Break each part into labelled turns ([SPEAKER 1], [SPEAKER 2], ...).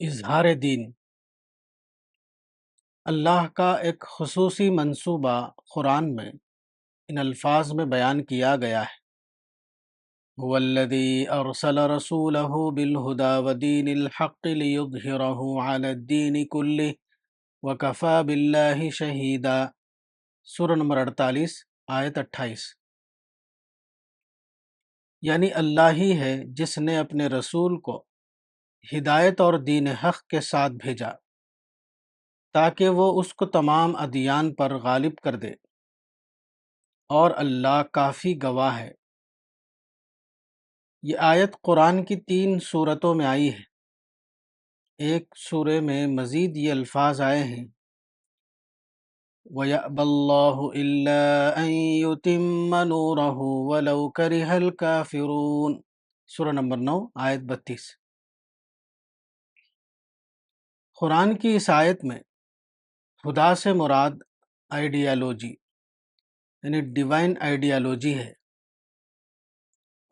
[SPEAKER 1] اظہار دین اللہ کا ایک خصوصی منصوبہ قرآن میں ان الفاظ میں بیان کیا گیا ہے۔ هو الذی ارسل رسولہ بالہدی ودین الحق لیظہرہ علی الدین کلہ وکفی باللہ شہیدا۔ سورہ نمبر 48 آیت 28۔ یعنی اللہ ہی ہے جس نے اپنے رسول کو ہدایت اور دین حق کے ساتھ بھیجا تاکہ وہ اس کو تمام ادیان پر غالب کر دے، اور اللہ کافی گواہ ہے۔ یہ آیت قرآن کی 3 صورتوں میں آئی ہے۔ ایک سورہ میں مزید یہ الفاظ آئے ہیں وَيَأْبَى اللَّهُ إِلَّا أَن يُتِمَّ نُورَهُ وَلَوْ كَرِهَ الْكَافِرُونَ۔ سورہ نمبر 9 آیت 32۔ قرآن کی اس آیت میں خدا سے مراد آئیڈیالوجی یعنی ڈیوائن آئیڈیالوجی ہے،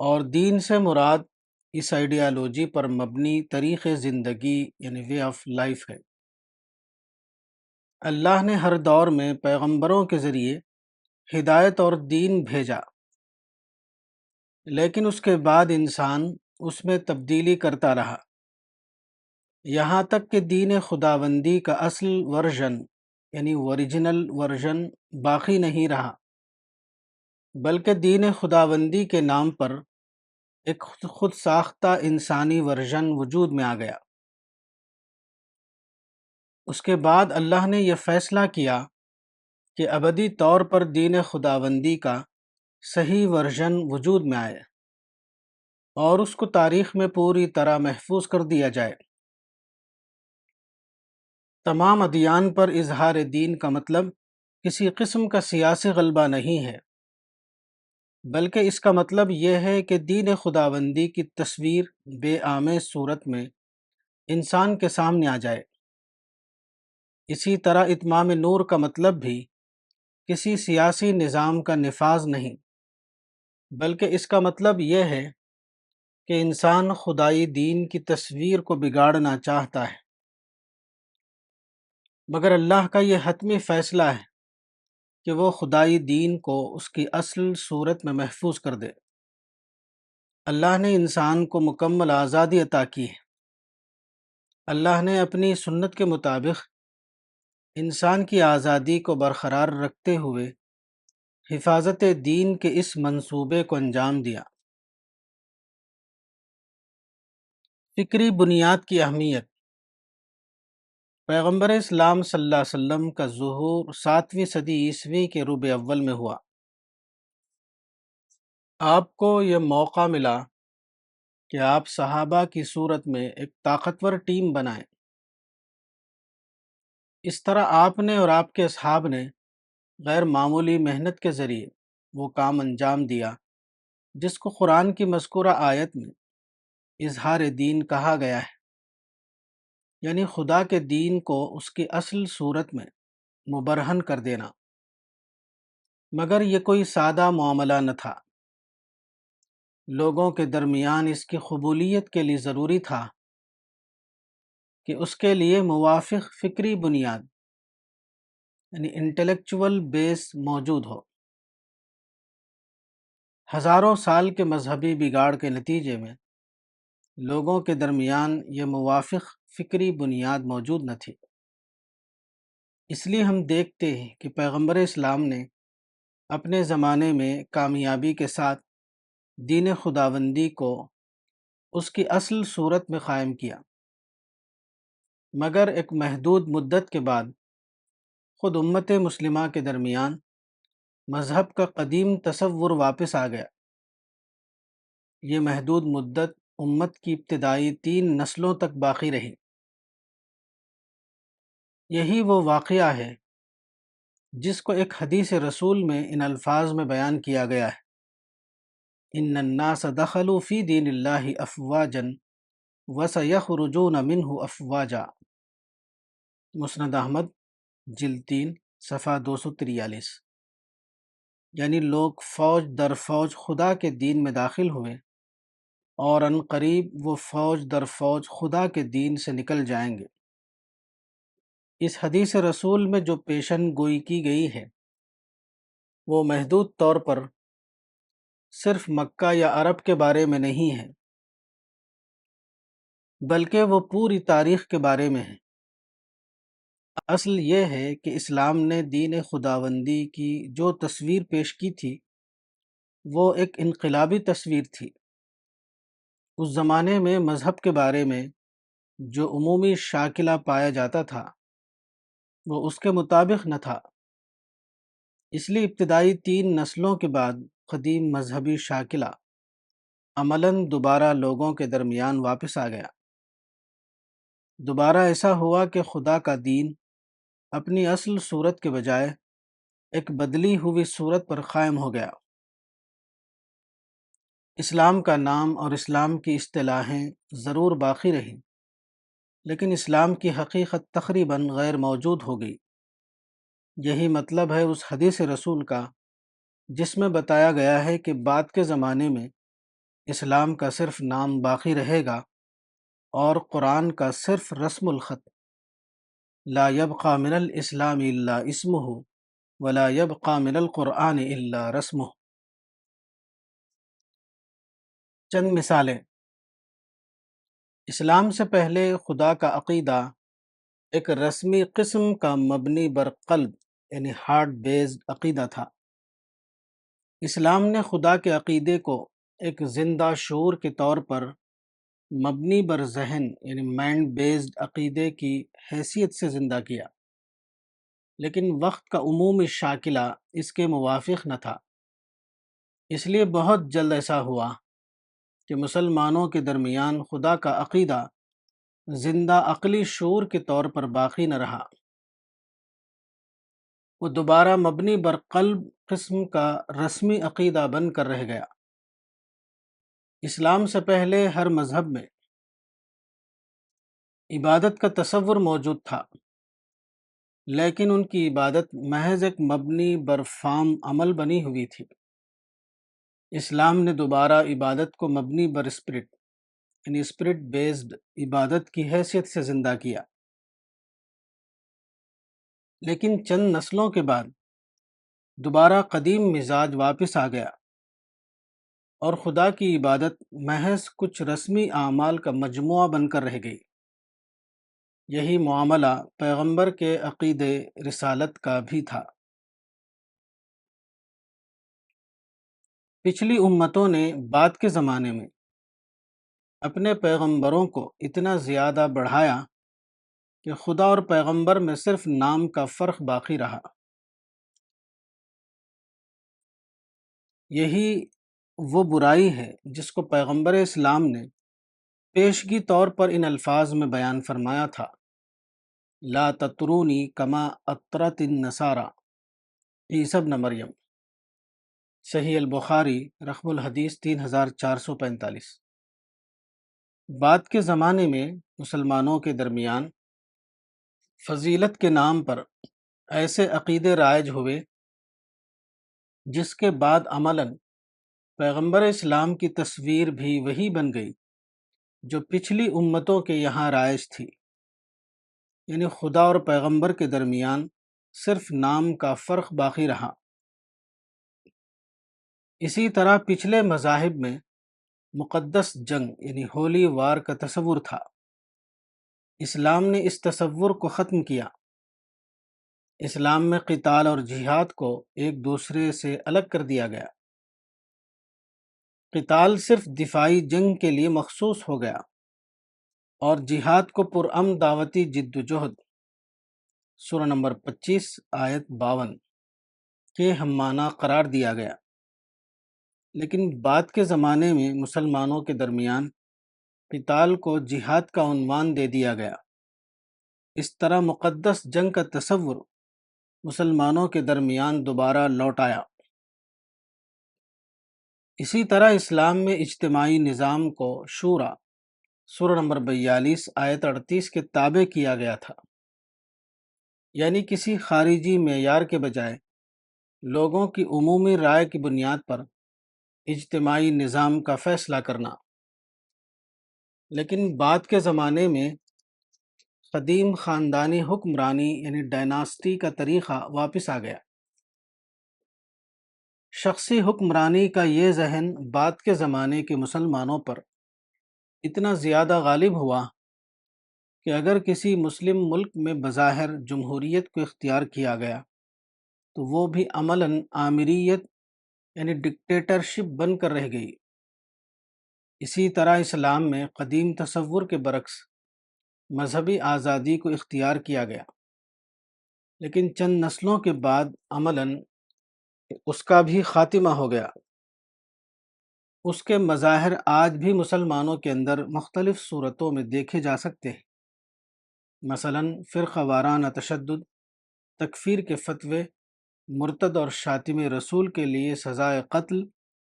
[SPEAKER 1] اور دین سے مراد اس آئیڈیالوجی پر مبنی طریق زندگی یعنی وے آف لائف ہے۔ اللہ نے ہر دور میں پیغمبروں کے ذریعے ہدایت اور دین بھیجا، لیکن اس کے بعد انسان اس میں تبدیلی کرتا رہا، یہاں تک کہ دین خداوندی کا اصل ورژن یعنی اوریجنل ورژن باقی نہیں رہا، بلکہ دین خداوندی کے نام پر ایک خود ساختہ انسانی ورژن وجود میں آ گیا۔ اس کے بعد اللہ نے یہ فیصلہ کیا کہ ابدی طور پر دین خداوندی کا صحیح ورژن وجود میں آئے اور اس کو تاریخ میں پوری طرح محفوظ کر دیا جائے۔ تمام ادیان پر اظہار دین کا مطلب کسی قسم کا سیاسی غلبہ نہیں ہے، بلکہ اس کا مطلب یہ ہے کہ دین خداوندی کی تصویر بے آمیز صورت میں انسان کے سامنے آ جائے۔ اسی طرح اتمام نور کا مطلب بھی کسی سیاسی نظام کا نفاذ نہیں، بلکہ اس کا مطلب یہ ہے کہ انسان خدائی دین کی تصویر کو بگاڑنا چاہتا ہے، مگر اللہ کا یہ حتمی فیصلہ ہے کہ وہ خدائی دین کو اس کی اصل صورت میں محفوظ کر دے۔ اللہ نے انسان کو مکمل آزادی عطا کی ہے۔ اللہ نے اپنی سنت کے مطابق انسان کی آزادی کو برقرار رکھتے ہوئے حفاظت دین کے اس منصوبے کو انجام دیا۔ فکری بنیاد کی اہمیت۔ پیغمبر اسلام صلی اللہ علیہ وسلم کا ظہور 7ویں صدی عیسوی کے ربع اول میں ہوا۔ آپ کو یہ موقع ملا کہ آپ صحابہ کی صورت میں ایک طاقتور ٹیم بنائیں۔ اس طرح آپ نے اور آپ کے اصحاب نے غیر معمولی محنت کے ذریعے وہ کام انجام دیا جس کو قرآن کی مذکورہ آیت میں اظہار دین کہا گیا ہے، یعنی خدا کے دین کو اس کی اصل صورت میں مبرہن کر دینا۔ مگر یہ کوئی سادہ معاملہ نہ تھا، لوگوں کے درمیان اس کی قبولیت کے لیے ضروری تھا کہ اس کے لیے موافق فکری بنیاد یعنی انٹلیکچول بیس موجود ہو۔ ہزاروں سال کے مذہبی بگاڑ کے نتیجے میں لوگوں کے درمیان یہ موافق فکری بنیاد موجود نہ تھی۔ اس لیے ہم دیکھتے ہیں کہ پیغمبر اسلام نے اپنے زمانے میں کامیابی کے ساتھ دین خداوندی کو اس کی اصل صورت میں قائم کیا، مگر ایک محدود مدت کے بعد خود امت مسلمہ کے درمیان مذہب کا قدیم تصور واپس آ گیا۔ یہ محدود مدت امت کی ابتدائی 3 نسلوں تک باقی رہی۔ یہی وہ واقعہ ہے جس کو ایک حدیث رسول میں ان الفاظ میں بیان کیا گیا ہے، ان الناس دخلوا فی دین اللہ افواجا وسیخرجون منہ افواجا۔ مسند احمد جلد 3 صفحہ 243۔ یعنی لوگ فوج در فوج خدا کے دین میں داخل ہوئے اور ان قریب وہ فوج در فوج خدا کے دین سے نکل جائیں گے۔ اس حدیث رسول میں جو پیشن گوئی کی گئی ہے وہ محدود طور پر صرف مکہ یا عرب کے بارے میں نہیں ہے، بلکہ وہ پوری تاریخ کے بارے میں ہے۔ اصل یہ ہے کہ اسلام نے دین خداوندی کی جو تصویر پیش کی تھی وہ ایک انقلابی تصویر تھی۔ اس زمانے میں مذہب کے بارے میں جو عمومی شاکلہ پایا جاتا تھا وہ اس کے مطابق نہ تھا، اس لیے ابتدائی 3 نسلوں کے بعد قدیم مذہبی شاکلہ عملاً دوبارہ لوگوں کے درمیان واپس آ گیا۔ دوبارہ ایسا ہوا کہ خدا کا دین اپنی اصل صورت کے بجائے ایک بدلی ہوئی صورت پر قائم ہو گیا۔ اسلام کا نام اور اسلام کی اصطلاحیں ضرور باقی رہیں، لیکن اسلام کی حقیقت تقریباً غیر موجود ہو گئی۔ یہی مطلب ہے اس حدیث رسول کا جس میں بتایا گیا ہے کہ بعد کے زمانے میں اسلام کا صرف نام باقی رہے گا اور قرآن کا صرف رسم الخط، لا يبقى من الاسلام الا اسمه ولا يبقى من القرآن الا رسمه۔ چند مثالیں۔ اسلام سے پہلے خدا کا عقیدہ ایک رسمی قسم کا مبنی بر قلب یعنی ہارٹ بیسڈ عقیدہ تھا۔ اسلام نے خدا کے عقیدے کو ایک زندہ شعور کے طور پر مبنی بر ذہن یعنی مائنڈ بیسڈ عقیدے کی حیثیت سے زندہ کیا، لیکن وقت کا عمومی شاکلہ اس کے موافق نہ تھا۔ اس لیے بہت جلد ایسا ہوا کہ مسلمانوں کے درمیان خدا کا عقیدہ زندہ عقلی شعور کے طور پر باقی نہ رہا، وہ دوبارہ مبنی بر قلب قسم کا رسمی عقیدہ بن کر رہ گیا۔ اسلام سے پہلے ہر مذہب میں عبادت کا تصور موجود تھا، لیکن ان کی عبادت محض ایک مبنی بر فارم عمل بنی ہوئی تھی۔ اسلام نے دوبارہ عبادت کو مبنی بر اسپرٹ یعنی اسپرٹ بیسڈ عبادت کی حیثیت سے زندہ کیا، لیکن چند نسلوں کے بعد دوبارہ قدیم مزاج واپس آ گیا اور خدا کی عبادت محض کچھ رسمی اعمال کا مجموعہ بن کر رہ گئی۔ یہی معاملہ پیغمبر کے عقیدے رسالت کا بھی تھا۔ پچھلی امتوں نے بعد کے زمانے میں اپنے پیغمبروں کو اتنا زیادہ بڑھایا کہ خدا اور پیغمبر میں صرف نام کا فرق باقی رہا۔ یہی وہ برائی ہے جس کو پیغمبر اسلام نے پیشگی طور پر ان الفاظ میں بیان فرمایا تھا، لا تطرونی کما اطرت النصارى عیسی ابن مریم، صحیح البخاری رقم الحدیث 3445۔ بعد کے زمانے میں مسلمانوں کے درمیان فضیلت کے نام پر ایسے عقیدے رائج ہوئے جس کے بعد عملاً پیغمبر اسلام کی تصویر بھی وہی بن گئی جو پچھلی امتوں کے یہاں رائج تھی، یعنی خدا اور پیغمبر کے درمیان صرف نام کا فرق باقی رہا۔ اسی طرح پچھلے مذاہب میں مقدس جنگ یعنی ہولی وار کا تصور تھا۔ اسلام نے اس تصور کو ختم کیا۔ اسلام میں قتال اور جہاد کو ایک دوسرے سے الگ کر دیا گیا۔ قتال صرف دفاعی جنگ کے لیے مخصوص ہو گیا اور جہاد کو پرامن دعوتی جد و جہد سورہ نمبر 25 آیت 52 کے ہم معنی قرار دیا گیا۔ لیکن بعد کے زمانے میں مسلمانوں کے درمیان قتال کو جہاد کا عنوان دے دیا گیا۔ اس طرح مقدس جنگ کا تصور مسلمانوں کے درمیان دوبارہ لوٹ آیا۔ اسی طرح اسلام میں اجتماعی نظام کو شورا سورہ نمبر 42 آیت 38 کے تابع کیا گیا تھا، یعنی کسی خارجی معیار کے بجائے لوگوں کی عمومی رائے کی بنیاد پر اجتماعی نظام کا فیصلہ کرنا۔ لیکن بعد کے زمانے میں قدیم خاندانی حکمرانی یعنی ڈائناسٹی کا طریقہ واپس آ گیا۔ شخصی حکمرانی کا یہ ذہن بعد کے زمانے کے مسلمانوں پر اتنا زیادہ غالب ہوا کہ اگر کسی مسلم ملک میں بظاہر جمہوریت کو اختیار کیا گیا تو وہ بھی عملاً آمریت یعنی ڈکٹیٹرشپ بن کر رہ گئی۔ اسی طرح اسلام میں قدیم تصور کے برعکس مذہبی آزادی کو اختیار کیا گیا، لیکن چند نسلوں کے بعد عملاً اس کا بھی خاتمہ ہو گیا۔ اس کے مظاہر آج بھی مسلمانوں کے اندر مختلف صورتوں میں دیکھے جا سکتے ہیں، مثلاً فرقہ وارانہ تشدد، تکفیر کے فتوے، مرتد اور شاتم رسول کے لیے سزائے قتل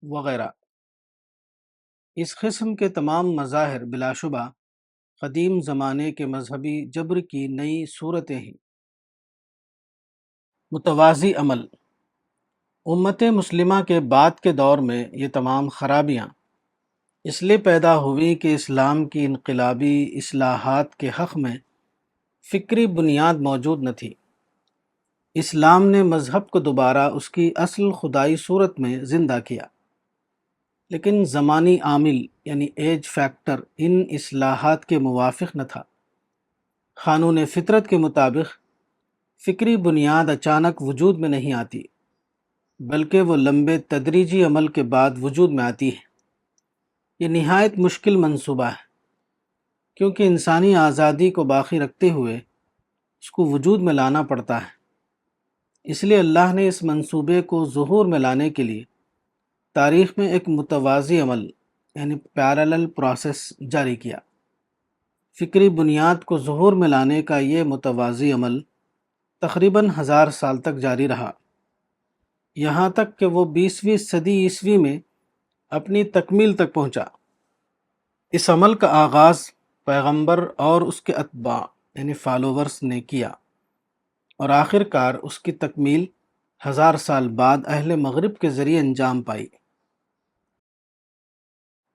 [SPEAKER 1] وغیرہ۔ اس قسم کے تمام مظاہر بلا شبہ قدیم زمانے کے مذہبی جبر کی نئی صورتیں ہیں۔ متوازی عمل۔ امت مسلمہ کے بعد کے دور میں یہ تمام خرابیاں اس لیے پیدا ہوئی کہ اسلام کی انقلابی اصلاحات کے حق میں فکری بنیاد موجود نہ تھی۔ اسلام نے مذہب کو دوبارہ اس کی اصل خدائی صورت میں زندہ کیا، لیکن زمانی عامل یعنی ایج فیکٹر ان اصلاحات کے موافق نہ تھا۔ قانون فطرت کے مطابق فکری بنیاد اچانک وجود میں نہیں آتی، بلکہ وہ لمبے تدریجی عمل کے بعد وجود میں آتی ہے۔ یہ نہایت مشکل منصوبہ ہے، کیونکہ انسانی آزادی کو باقی رکھتے ہوئے اس کو وجود میں لانا پڑتا ہے۔ اس لیے اللہ نے اس منصوبے کو ظہور میں لانے کے لیے تاریخ میں ایک متوازی عمل یعنی پیرالل پروسیس جاری کیا۔ فکری بنیاد کو ظہور میں لانے کا یہ متوازی عمل تقریباً 1000 سال تک جاری رہا، یہاں تک کہ وہ 20ویں صدی عیسوی میں اپنی تکمیل تک پہنچا۔ اس عمل کا آغاز پیغمبر اور اس کے اتباع یعنی فالوورز نے کیا، اور آخر کار اس کی تکمیل 1000 سال بعد اہل مغرب کے ذریعے انجام پائی۔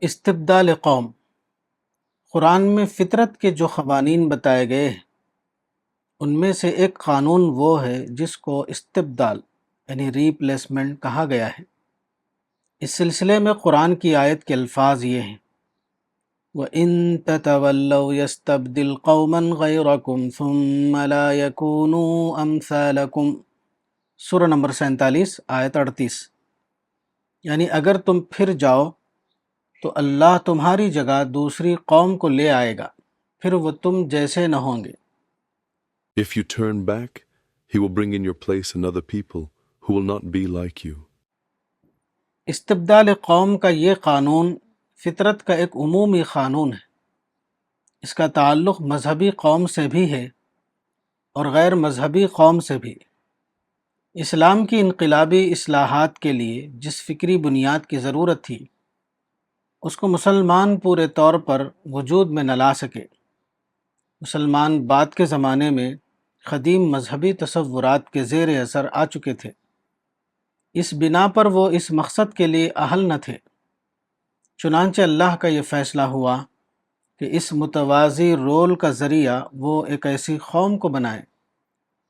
[SPEAKER 1] استبدال قوم۔ قرآن میں فطرت کے جو قوانین بتائے گئے ہیں ان میں سے ایک قانون وہ ہے جس کو استبدال یعنی ریپلیسمنٹ کہا گیا ہے۔ اس سلسلے میں قرآن کی آیت کے الفاظ یہ ہیں: وَإِن تَتَوَلَّوْا يَسْتَبْدِلْ قَوْمًا غَيْرَكُمْ ثُمَّ لَا يَكُونُوا أَمْثَالَكُمْ۔ سورہ نمبر 47 آیت 38۔ یعنی اگر تم پھر جاؤ تو اللہ تمہاری جگہ دوسری قوم کو لے آئے گا، پھر وہ تم جیسے نہ ہوں گے۔
[SPEAKER 2] If you turn back, he will bring in your place another people who will not be like you.
[SPEAKER 1] استبدال قوم کا یہ قانون فطرت کا ایک عمومی قانون ہے۔ اس کا تعلق مذہبی قوم سے بھی ہے اور غیر مذہبی قوم سے بھی۔ اسلام کی انقلابی اصلاحات کے لیے جس فکری بنیاد کی ضرورت تھی اس کو مسلمان پورے طور پر وجود میں نہ لا سکے۔ مسلمان بعد کے زمانے میں قدیم مذہبی تصورات کے زیر اثر آ چکے تھے، اس بنا پر وہ اس مقصد کے لیے اہل نہ تھے۔ چنانچہ اللہ کا یہ فیصلہ ہوا کہ اس متوازی رول کا ذریعہ وہ ایک ایسی قوم کو بنائے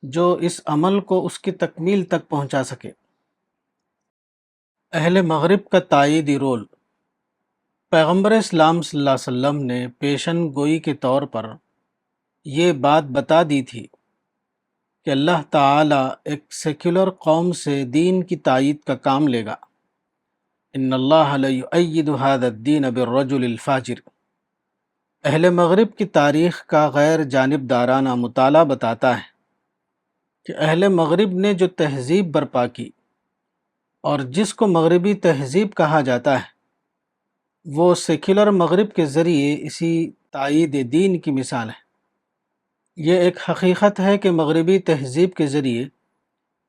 [SPEAKER 1] جو اس عمل کو اس کی تکمیل تک پہنچا سکے۔ اہل مغرب کا تائیدی رول۔ پیغمبر اسلام صلی اللہ علیہ وسلم نے پیشن گوئی کے طور پر یہ بات بتا دی تھی کہ اللہ تعالیٰ ایک سیکولر قوم سے دین کی تائید کا کام لے گا۔ ان اللہ لیؤید ھذا الدین بالرجل الفاجر۔ اہل مغرب کی تاریخ کا غیر جانبدارانہ مطالعہ بتاتا ہے کہ اہل مغرب نے جو تہذیب برپا کی اور جس کو مغربی تہذیب کہا جاتا ہے وہ سیکولر مغرب کے ذریعے اسی تائید دین کی مثال ہے۔ یہ ایک حقیقت ہے کہ مغربی تہذیب کے ذریعے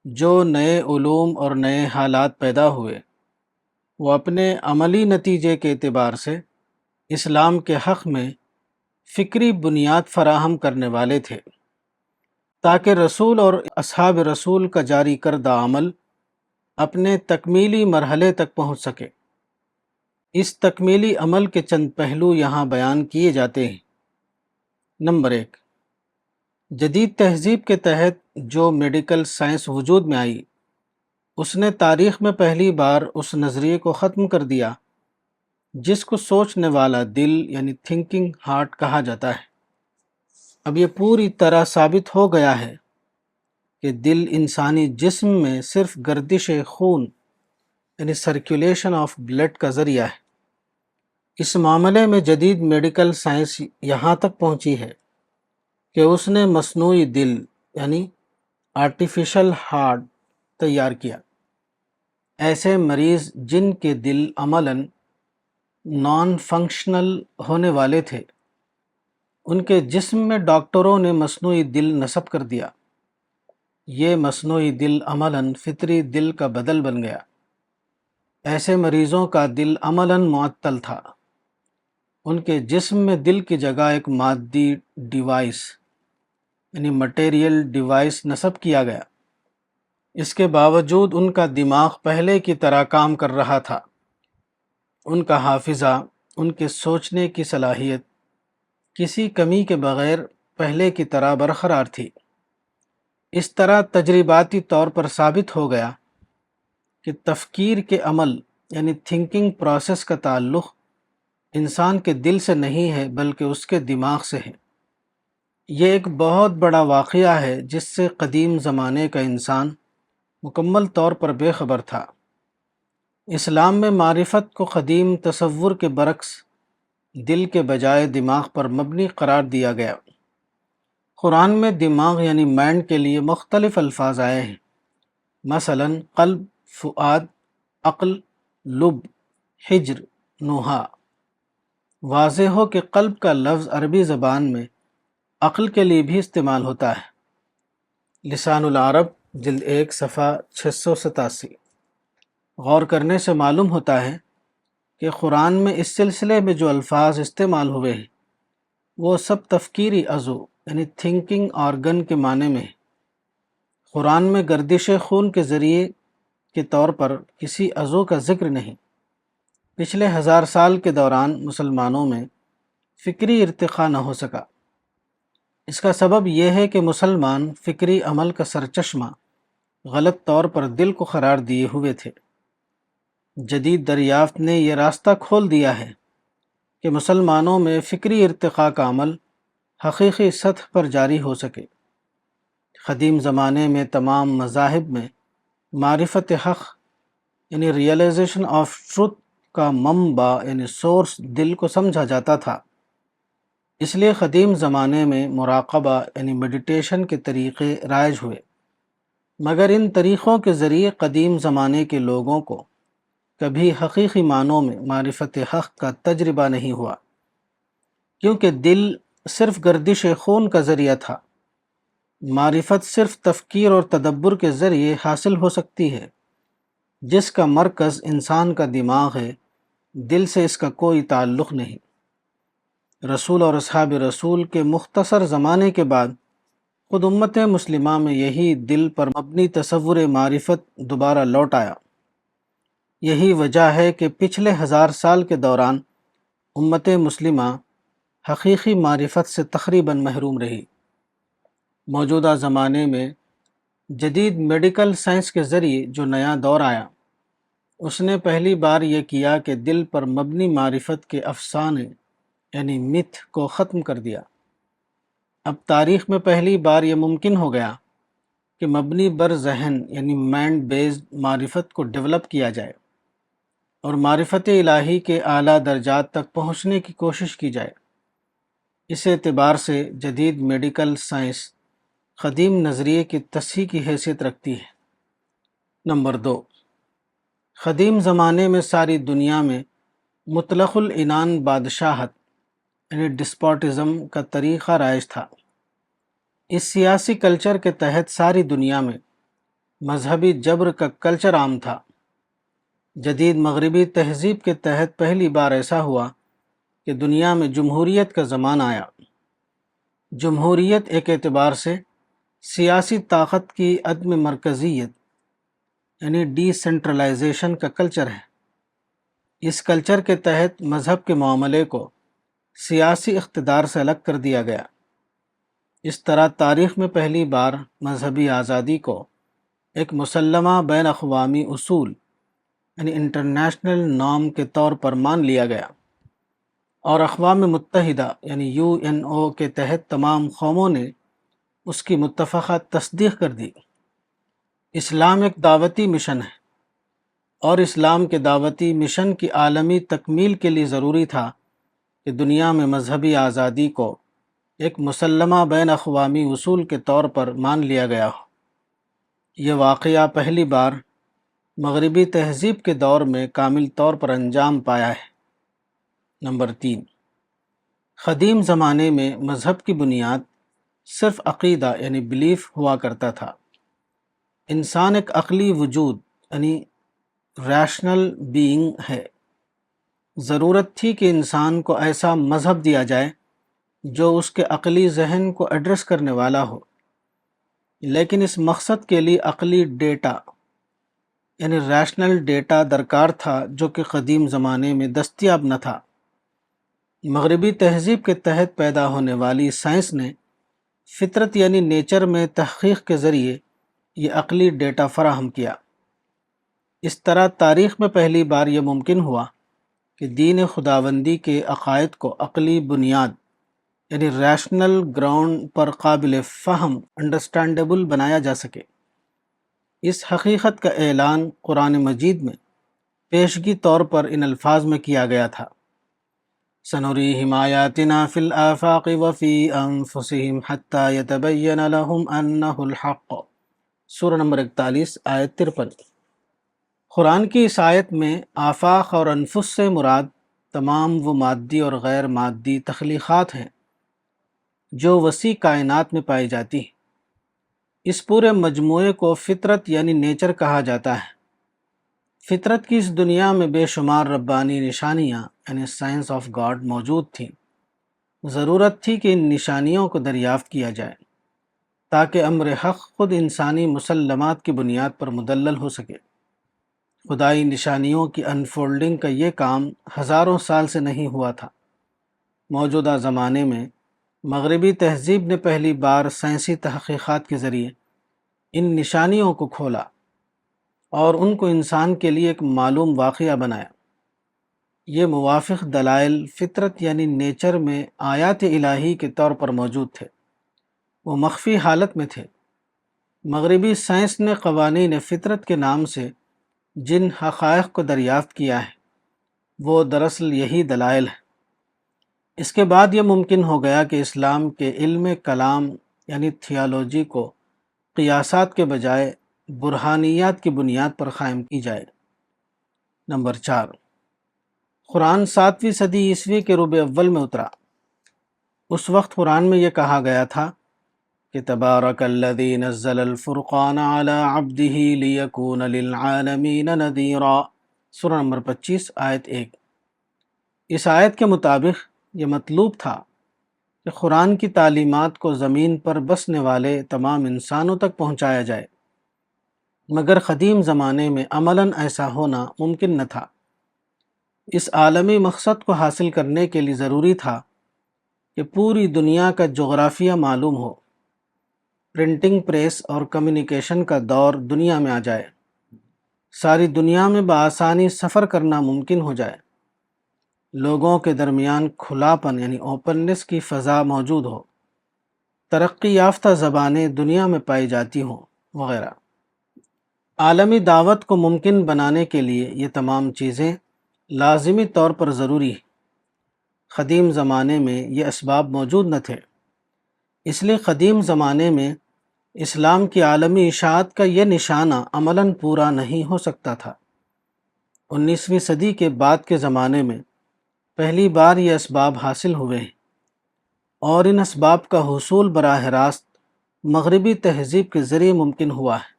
[SPEAKER 1] جو نئے علوم اور نئے حالات پیدا ہوئے وہ اپنے عملی نتیجے کے اعتبار سے اسلام کے حق میں فکری بنیاد فراہم کرنے والے تھے، تاکہ رسول اور اصحاب رسول کا جاری کردہ عمل اپنے تکمیلی مرحلے تک پہنچ سکے۔ اس تکمیلی عمل کے چند پہلو یہاں بیان کیے جاتے ہیں۔ نمبر 1، جدید تہذیب کے تحت جو میڈیکل سائنس وجود میں آئی، اس نے تاریخ میں پہلی بار اس نظریے کو ختم کر دیا جس کو سوچنے والا دل یعنی تھنکنگ ہارٹ کہا جاتا ہے۔ اب یہ پوری طرح ثابت ہو گیا ہے کہ دل انسانی جسم میں صرف گردش خون یعنی سرکولیشن آف بلڈ کا ذریعہ ہے۔ اس معاملے میں جدید میڈیکل سائنس یہاں تک پہنچی ہے کہ اس نے مصنوعی دل یعنی آرٹیفیشل ہارٹ تیار کیا۔ ایسے مریض جن کے دل عملاً نان فنکشنل ہونے والے تھے، ان کے جسم میں ڈاکٹروں نے مصنوعی دل نصب کر دیا۔ یہ مصنوعی دل عملاً فطری دل کا بدل بن گیا۔ ایسے مریضوں کا دل عملاً معطل تھا۔ ان کے جسم میں دل کی جگہ ایک مادی ڈیوائس یعنی مٹیریل ڈیوائس نصب کیا گیا۔ اس کے باوجود ان کا دماغ پہلے کی طرح کام کر رہا تھا۔ ان کا حافظہ، ان کے سوچنے کی صلاحیت کسی کمی کے بغیر پہلے کی طرح برقرار تھی۔ اس طرح تجرباتی طور پر ثابت ہو گیا کہ تفکیر کے عمل یعنی تھنکنگ پروسیس کا تعلق انسان کے دل سے نہیں ہے بلکہ اس کے دماغ سے ہے۔ یہ ایک بہت بڑا واقعہ ہے جس سے قدیم زمانے کا انسان مکمل طور پر بے خبر تھا۔ اسلام میں معرفت کو قدیم تصور کے برعکس دل کے بجائے دماغ پر مبنی قرار دیا گیا۔ قرآن میں دماغ یعنی مائنڈ کے لیے مختلف الفاظ آئے ہیں، مثلا قلب، فؤاد، عقل، لب، حجر، نوحہ۔ واضح ہو کہ قلب کا لفظ عربی زبان میں عقل کے لیے بھی استعمال ہوتا ہے۔ لسان العرب جلد 1 صفحہ 687۔ غور کرنے سے معلوم ہوتا ہے کہ قرآن میں اس سلسلے میں جو الفاظ استعمال ہوئے ہیں وہ سب تفکیری عضو یعنی تھنکنگ آرگن کے معنی میں ہے۔ قرآن میں گردش خون کے ذریعے کے طور پر کسی عضو کا ذکر نہیں۔ پچھلے 1000 سال کے دوران مسلمانوں میں فکری ارتقاء نہ ہو سکا۔ اس کا سبب یہ ہے کہ مسلمان فکری عمل کا سرچشمہ غلط طور پر دل کو قرار دیے ہوئے تھے۔ جدید دریافت نے یہ راستہ کھول دیا ہے کہ مسلمانوں میں فکری ارتقاء کا عمل حقیقی سطح پر جاری ہو سکے۔ قدیم زمانے میں تمام مذاہب میں معرفت حق یعنی ریئلائزیشن آف ٹروتھ کا منبع یعنی سورس دل کو سمجھا جاتا تھا۔ اس لیے قدیم زمانے میں مراقبہ یعنی میڈیٹیشن کے طریقے رائج ہوئے، مگر ان طریقوں کے ذریعے قدیم زمانے کے لوگوں کو کبھی حقیقی معنوں میں معرفت حق کا تجربہ نہیں ہوا، کیونکہ دل صرف گردش خون کا ذریعہ تھا۔ معرفت صرف تفکیر اور تدبر کے ذریعے حاصل ہو سکتی ہے، جس کا مرکز انسان کا دماغ ہے، دل سے اس کا کوئی تعلق نہیں۔ رسول اور اصحاب رسول کے مختصر زمانے کے بعد خود امت مسلمہ میں یہی دل پر مبنی تصور معرفت دوبارہ لوٹ آیا۔ یہی وجہ ہے کہ پچھلے 1000 سال کے دوران امت مسلمہ حقیقی معرفت سے تقریباً محروم رہی۔ موجودہ زمانے میں جدید میڈیکل سائنس کے ذریعے جو نیا دور آیا، اس نے پہلی بار یہ کیا کہ دل پر مبنی معرفت کے افسانے یعنی متھ کو ختم کر دیا۔ اب تاریخ میں پہلی بار یہ ممکن ہو گیا کہ مبنی بر ذہن یعنی مائنڈ بیسڈ معرفت کو ڈیولپ کیا جائے اور معرفت الہی کے اعلیٰ درجات تک پہنچنے کی کوشش کی جائے۔ اس اعتبار سے جدید میڈیکل سائنس قدیم نظریے کی تصحیح کی حیثیت رکھتی ہے۔ نمبر 2، قدیم زمانے میں ساری دنیا میں مطلق العنان بادشاہت یعنی ڈسپوٹزم کا طریقہ رائج تھا۔ اس سیاسی کلچر کے تحت ساری دنیا میں مذہبی جبر کا کلچر عام تھا۔ جدید مغربی تہذیب کے تحت پہلی بار ایسا ہوا کہ دنیا میں جمہوریت کا زمانہ آیا۔ جمہوریت ایک اعتبار سے سیاسی طاقت کی عدم مرکزیت یعنی ڈی سینٹرلائزیشن کا کلچر ہے۔ اس کلچر کے تحت مذہب کے معاملے کو سیاسی اقتدار سے الگ کر دیا گیا۔ اس طرح تاریخ میں پہلی بار مذہبی آزادی کو ایک مسلمہ بین اقوامی اصول یعنی انٹرنیشنل نارم کے طور پر مان لیا گیا، اور اقوام متحدہ یعنی UNO کے تحت تمام قوموں نے اس کی متفقہ تصدیق کر دی۔ اسلام ایک دعوتی مشن ہے، اور اسلام کے دعوتی مشن کی عالمی تکمیل کے لیے ضروری تھا کہ دنیا میں مذہبی آزادی کو ایک مسلمہ بین اقوامی اصول کے طور پر مان لیا گیا ہو۔ یہ واقعہ پہلی بار مغربی تہذیب کے دور میں کامل طور پر انجام پایا ہے۔ نمبر 3، قدیم زمانے میں مذہب کی بنیاد صرف عقیدہ یعنی بلیف ہوا کرتا تھا۔ انسان ایک عقلی وجود یعنی ریشنل بینگ ہے۔ ضرورت تھی کہ انسان کو ایسا مذہب دیا جائے جو اس کے عقلی ذہن کو ایڈریس کرنے والا ہو، لیکن اس مقصد کے لیے عقلی ڈیٹا یعنی ریشنل ڈیٹا درکار تھا، جو کہ قدیم زمانے میں دستیاب نہ تھا۔ مغربی تہذیب کے تحت پیدا ہونے والی سائنس نے فطرت یعنی نیچر میں تحقیق کے ذریعے یہ عقلی ڈیٹا فراہم کیا۔ اس طرح تاریخ میں پہلی بار یہ ممکن ہوا کہ دین خداوندی کے عقائد کو عقلی بنیاد یعنی ریشنل گراؤنڈ پر قابل فہم انڈرسٹینڈیبل بنایا جا سکے۔ اس حقیقت کا اعلان قرآن مجید میں پیشگی طور پر ان الفاظ میں کیا گیا تھا: سَنُرِيهِمْ آيَاتِنَا فِي الْآفَاقِ وَفِي أَنفُسِهِمْ حَتَّى يَتَبَيَّنَ لَهُمْ أَنَّهُ الْحَقُّ، سورہ نمبر 41 آیت 53۔ قرآن کی اس آیت میں آفاق اور انفس سے مراد تمام وہ مادی اور غیر مادی تخلیقات ہیں جو وسیع کائنات میں پائی جاتی ہیں۔ اس پورے مجموعے کو فطرت یعنی نیچر کہا جاتا ہے۔ فطرت کی اس دنیا میں بے شمار ربانی نشانیاں یعنی سائنس آف گاڈ موجود تھیں۔ ضرورت تھی کہ ان نشانیوں کو دریافت کیا جائے تاکہ امر حق خود انسانی مسلمات کی بنیاد پر مدلل ہو سکے۔ خدائی نشانیوں کی انفولڈنگ کا یہ کام ہزاروں سال سے نہیں ہوا تھا۔ موجودہ زمانے میں مغربی تہذیب نے پہلی بار سائنسی تحقیقات کے ذریعے ان نشانیوں کو کھولا اور ان کو انسان کے لیے ایک معلوم واقعہ بنایا۔ یہ موافق دلائل فطرت یعنی نیچر میں آیات الہی کے طور پر موجود تھے، وہ مخفی حالت میں تھے۔ مغربی سائنس نے قوانین فطرت کے نام سے جن حقائق کو دریافت کیا ہے وہ دراصل یہی دلائل ہیں۔ اس کے بعد یہ ممکن ہو گیا کہ اسلام کے علم کلام یعنی تھیالوجی کو قیاسات کے بجائے برہانیات کی بنیاد پر قائم کی جائے۔ نمبر 4، قرآن 7ویں صدی عیسوی کے ربع اول میں اترا۔ اس وقت قرآن میں یہ کہا گیا تھا کہ تبارک الذی نزل الفرقان علی عبدہ لیکون للعالمین نذیرا، سورہ نمبر 25 آیت 1۔ اس آیت کے مطابق یہ مطلوب تھا کہ قرآن کی تعلیمات کو زمین پر بسنے والے تمام انسانوں تک پہنچایا جائے، مگر قدیم زمانے میں عملاً ایسا ہونا ممکن نہ تھا۔ اس عالمی مقصد کو حاصل کرنے کے لیے ضروری تھا کہ پوری دنیا کا جغرافیہ معلوم ہو، پرنٹنگ پریس اور کمیونیکیشن کا دور دنیا میں آ جائے، ساری دنیا میں بآسانی سفر کرنا ممکن ہو جائے، لوگوں کے درمیان کھلاپن یعنی اوپننس کی فضا موجود ہو، ترقی یافتہ زبانیں دنیا میں پائی جاتی ہوں، وغیرہ۔ عالمی دعوت کو ممکن بنانے کے لیے یہ تمام چیزیں لازمی طور پر ضروری ہیں۔ قدیم زمانے میں یہ اسباب موجود نہ تھے، اس لیے قدیم زمانے میں اسلام کی عالمی اشاعت کا یہ نشانہ عملاً پورا نہیں ہو سکتا تھا۔ 19ویں صدی کے بعد کے زمانے میں پہلی بار یہ اسباب حاصل ہوئے ہیں، اور ان اسباب کا حصول براہ راست مغربی تہذیب کے ذریعے ممکن ہوا ہے۔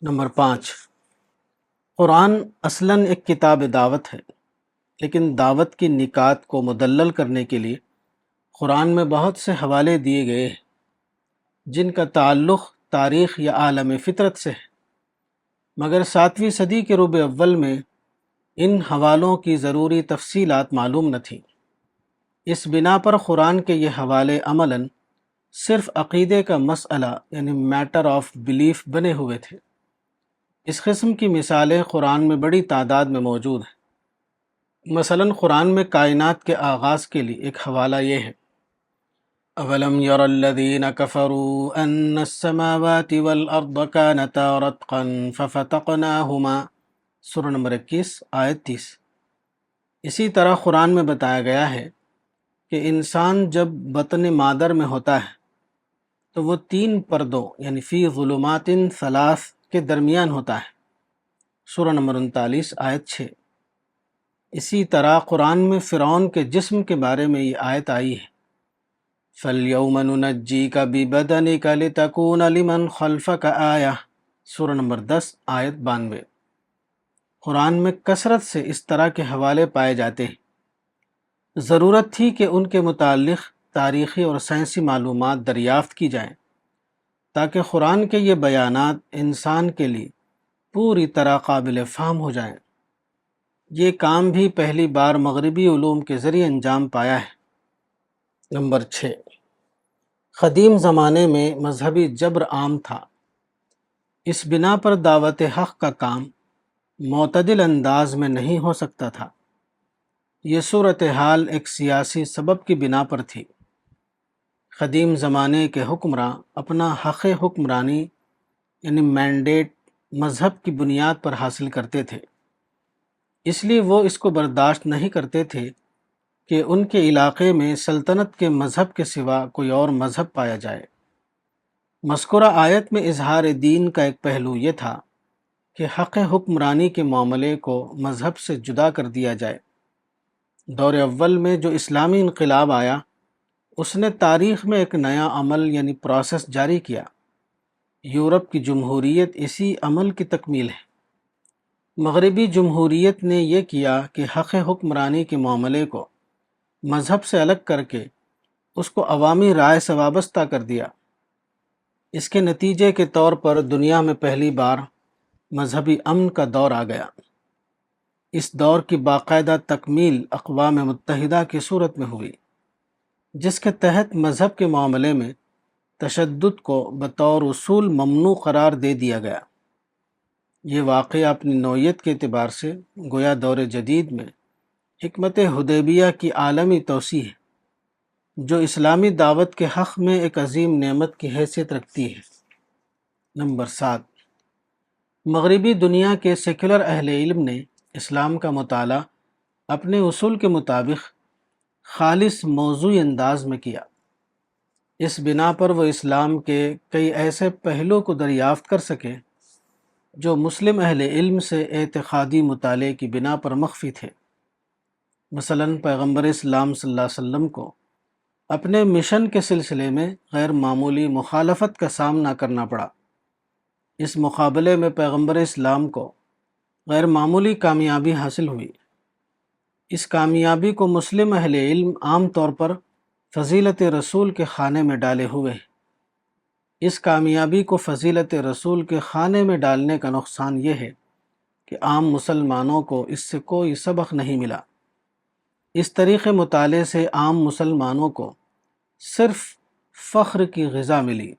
[SPEAKER 1] نمبر 5، قرآن اصلاً ایک کتاب دعوت ہے، لیکن دعوت کی نکات کو مدلل کرنے کے لیے قرآن میں بہت سے حوالے دیے گئے ہیں جن کا تعلق تاریخ یا عالم فطرت سے ہے، مگر 7ویں صدی کے ربع اول میں ان حوالوں کی ضروری تفصیلات معلوم نہ تھیں۔ اس بنا پر قرآن کے یہ حوالے عملاً صرف عقیدے کا مسئلہ یعنی میٹر آف بلیف بنے ہوئے تھے۔ اس قسم کی مثالیں قرآن میں بڑی تعداد میں موجود ہیں۔ مثلاً قرآن میں کائنات کے آغاز کے لیے ایک حوالہ یہ ہے: اولم یر الذین کفروا ان السماوات والارض کانتا رتقا ففتقناہما، سورہ نمبر 21 آیت 30۔ اسی طرح قرآن میں بتایا گیا ہے کہ انسان جب بطن مادر میں ہوتا ہے تو وہ 3 پردوں یعنی فی ظلمات ثلاث کے درمیان ہوتا ہے، سورہ نمبر 39 آیت 6۔ اسی طرح قرآن میں فرعون کے جسم کے بارے میں یہ آیت آئی ہے: فَالْيَوْمَ نُنَجِّيكَ بِبَدَنِكَ لِتَكُونَ لِمَنْ خَلْفَكَ آیَةً، سورہ نمبر 10 آیت 92۔ قرآن میں کثرت سے اس طرح کے حوالے پائے جاتے ہیں۔ ضرورت تھی کہ ان کے متعلق تاریخی اور سائنسی معلومات دریافت کی جائیں تاکہ قرآن کے یہ بیانات انسان کے لیے پوری طرح قابل فہم ہو جائیں۔ یہ کام بھی پہلی بار مغربی علوم کے ذریعے انجام پایا ہے۔ نمبر 6، قدیم زمانے میں مذہبی جبر عام تھا۔ اس بنا پر دعوت حق کا کام معتدل انداز میں نہیں ہو سکتا تھا۔ یہ صورتحال ایک سیاسی سبب کی بنا پر تھی۔ قدیم زمانے کے حکمراں اپنا حق حکمرانی یعنی مینڈیٹ مذہب کی بنیاد پر حاصل کرتے تھے، اس لیے وہ اس کو برداشت نہیں کرتے تھے کہ ان کے علاقے میں سلطنت کے مذہب کے سوا کوئی اور مذہب پایا جائے۔ مذکورہ آیت میں اظہار دین کا ایک پہلو یہ تھا کہ حق حکمرانی کے معاملے کو مذہب سے جدا کر دیا جائے۔ دور اول میں جو اسلامی انقلاب آیا اس نے تاریخ میں ایک نیا عمل یعنی پروسیس جاری کیا۔ یورپ کی جمہوریت اسی عمل کی تکمیل ہے۔ مغربی جمہوریت نے یہ کیا کہ حق حکمرانی کے معاملے کو مذہب سے الگ کر کے اس کو عوامی رائے سے وابستہ کر دیا۔ اس کے نتیجے کے طور پر دنیا میں پہلی بار مذہبی امن کا دور آ گیا۔ اس دور کی باقاعدہ تکمیل اقوام متحدہ کی صورت میں ہوئی، جس کے تحت مذہب کے معاملے میں تشدد کو بطور اصول ممنوع قرار دے دیا گیا۔ یہ واقعہ اپنی نوعیت کے اعتبار سے گویا دور جدید میں حکمت حدیبیہ کی عالمی توسیع ہے، جو اسلامی دعوت کے حق میں ایک عظیم نعمت کی حیثیت رکھتی ہے۔ نمبر 7، مغربی دنیا کے سیکولر اہل علم نے اسلام کا مطالعہ اپنے اصول کے مطابق خالص موضوعی انداز میں کیا۔ اس بنا پر وہ اسلام کے کئی ایسے پہلو کو دریافت کر سکے جو مسلم اہل علم سے اعتقادی مطالعے کی بنا پر مخفی تھے۔ مثلاً پیغمبر اسلام صلی اللہ علیہ وسلم کو اپنے مشن کے سلسلے میں غیر معمولی مخالفت کا سامنا کرنا پڑا۔ اس مقابلے میں پیغمبر اسلام کو غیر معمولی کامیابی حاصل ہوئی۔ اس کامیابی کو مسلم اہل علم عام طور پر فضیلت رسول کے خانے میں ڈالے ہوئے ہیں۔ اس کامیابی کو فضیلت رسول کے خانے میں ڈالنے کا نقصان یہ ہے کہ عام مسلمانوں کو اس سے کوئی سبق نہیں ملا۔ اس طریقے مطالعے سے عام مسلمانوں کو صرف فخر کی غذا ملی۔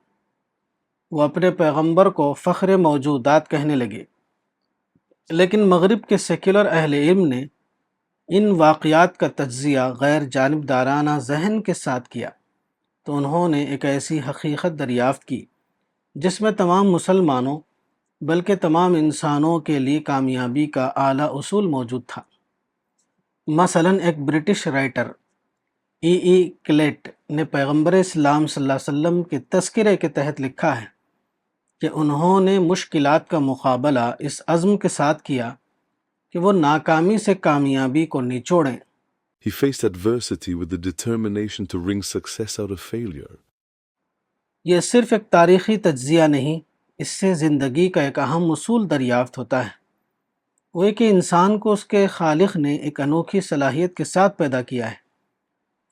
[SPEAKER 1] وہ اپنے پیغمبر کو فخر موجودات کہنے لگے۔ لیکن مغرب کے سیکولر اہل علم نے ان واقعات کا تجزیہ غیر جانبدارانہ ذہن کے ساتھ کیا تو انہوں نے ایک ایسی حقیقت دریافت کی جس میں تمام مسلمانوں بلکہ تمام انسانوں کے لیے کامیابی کا اعلیٰ اصول موجود تھا۔ مثلاً ایک برٹش رائٹر ای کلیٹ نے پیغمبر اسلام صلی اللہ علیہ وسلم کے تذکرے کے تحت لکھا ہے کہ انہوں نے مشکلات کا مقابلہ اس عزم کے ساتھ کیا کہ وہ ناکامی سے کامیابی کو نچوڑیں۔
[SPEAKER 2] He faced adversity with the determination to wring success out of failure.
[SPEAKER 1] یہ صرف ایک تاریخی تجزیہ نہیں، اس سے زندگی کا ایک اہم اصول دریافت ہوتا ہے۔ وہ کہ انسان کو اس کے خالق نے ایک انوکھی صلاحیت کے ساتھ پیدا کیا ہے،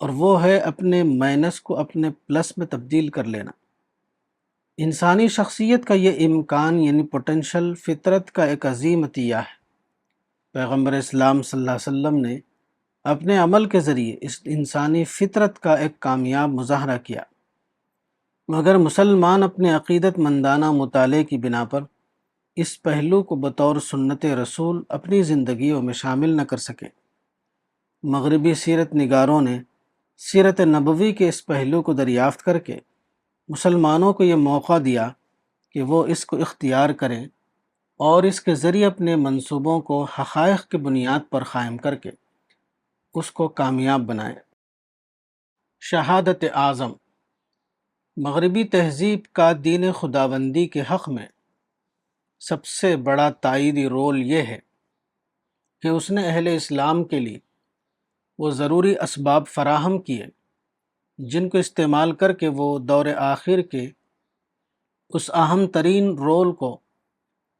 [SPEAKER 1] اور وہ ہے اپنے مائنس کو اپنے پلس میں تبدیل کر لینا۔ انسانی شخصیت کا یہ امکان یعنی پوٹینشل فطرت کا ایک عظیم عطیہ ہے۔ پیغمبر اسلام صلی اللہ علیہ وسلم نے اپنے عمل کے ذریعے اس انسانی فطرت کا ایک کامیاب مظاہرہ کیا، مگر مسلمان اپنے عقیدت مندانہ مطالعے کی بنا پر اس پہلو کو بطور سنت رسول اپنی زندگیوں میں شامل نہ کر سکے۔ مغربی سیرت نگاروں نے سیرت نبوی کے اس پہلو کو دریافت کر کے مسلمانوں کو یہ موقع دیا کہ وہ اس کو اختیار کریں اور اس کے ذریعے اپنے منصوبوں کو حقائق کی بنیاد پر قائم کر کے اس کو کامیاب بنائیں۔ شہادت اعظم۔ مغربی تہذیب کا دین خداوندی کے حق میں سب سے بڑا تائیدی رول یہ ہے کہ اس نے اہل اسلام کے لیے وہ ضروری اسباب فراہم کیے جن کو استعمال کر کے وہ دور آخر کے اس اہم ترین رول کو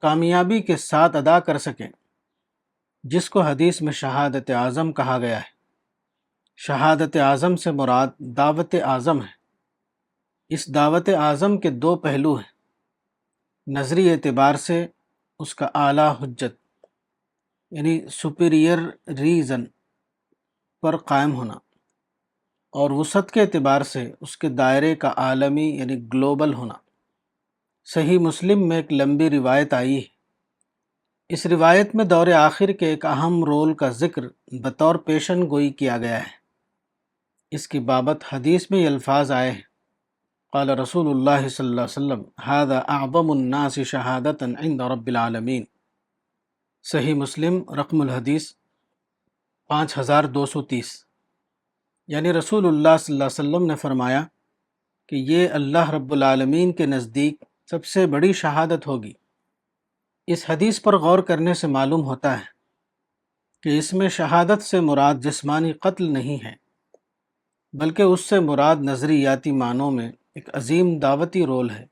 [SPEAKER 1] کامیابی کے ساتھ ادا کر سکیں جس کو حدیث میں شہادت اعظم کہا گیا ہے۔ شہادت اعظم سے مراد دعوت اعظم ہے۔ اس دعوت اعظم کے دو پہلو ہیں، نظری اعتبار سے اس کا اعلیٰ حجت یعنی سپیریئر ریزن پر قائم ہونا، اور وسعت کے اعتبار سے اس کے دائرے کا عالمی یعنی گلوبل ہونا۔ صحیح مسلم میں ایک لمبی روایت آئی ہے۔ اس روایت میں دور آخر کے ایک اہم رول کا ذکر بطور پیشن گوئی کیا گیا ہے۔ اس کی بابت حدیث میں یہ الفاظ آئے ہیں، قال رسول اللہ صلی اللہ علیہ وسلم ھذا اعظم الناس شہادۃ عند رب العالمین۔ صحیح مسلم رقم الحدیث 5230۔ یعنی رسول اللہ صلی اللہ علیہ وسلم نے فرمایا کہ یہ اللہ رب العالمین کے نزدیک سب سے بڑی شہادت ہوگی۔ اس حدیث پر غور کرنے سے معلوم ہوتا ہے کہ اس میں شہادت سے مراد جسمانی قتل نہیں ہے، بلکہ اس سے مراد نظریاتی معنوں میں ایک عظیم دعوتی رول ہے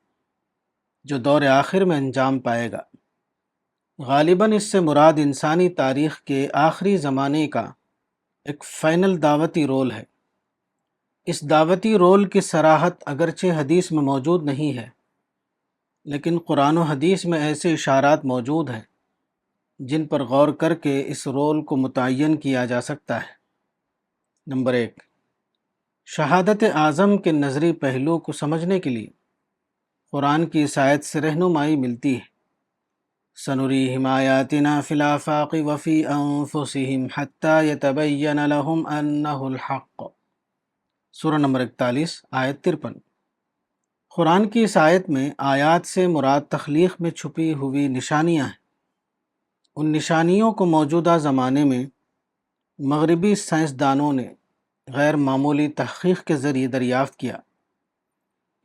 [SPEAKER 1] جو دور آخر میں انجام پائے گا۔ غالباً اس سے مراد انسانی تاریخ کے آخری زمانے کا ایک فائنل دعوتی رول ہے۔ اس دعوتی رول کی صراحت اگرچہ حدیث میں موجود نہیں ہے، لیکن قرآن و حدیث میں ایسے اشارات موجود ہیں جن پر غور کر کے اس رول کو متعین کیا جا سکتا ہے۔ نمبر 1، شہادت اعظم کے نظری پہلو کو سمجھنے کے لیے قرآن کی اس آیت سے رہنمائی ملتی ہے، سَنُرِيهِمْ آيَاتِنَا فِي الْآفَاقِ وَفِي أَنفُسِهِمْ حَتَّى يَتَبَيَّنَ لَهُمْ أَنَّهُ الْحَقُّ۔ سورہ نمبر 41 آیت 53۔ قرآن کی اس آیت میں آیات سے مراد تخلیق میں چھپی ہوئی نشانیاں ہیں۔ ان نشانیوں کو موجودہ زمانے میں مغربی سائنسدانوں نے غیر معمولی تحقیق کے ذریعے دریافت کیا۔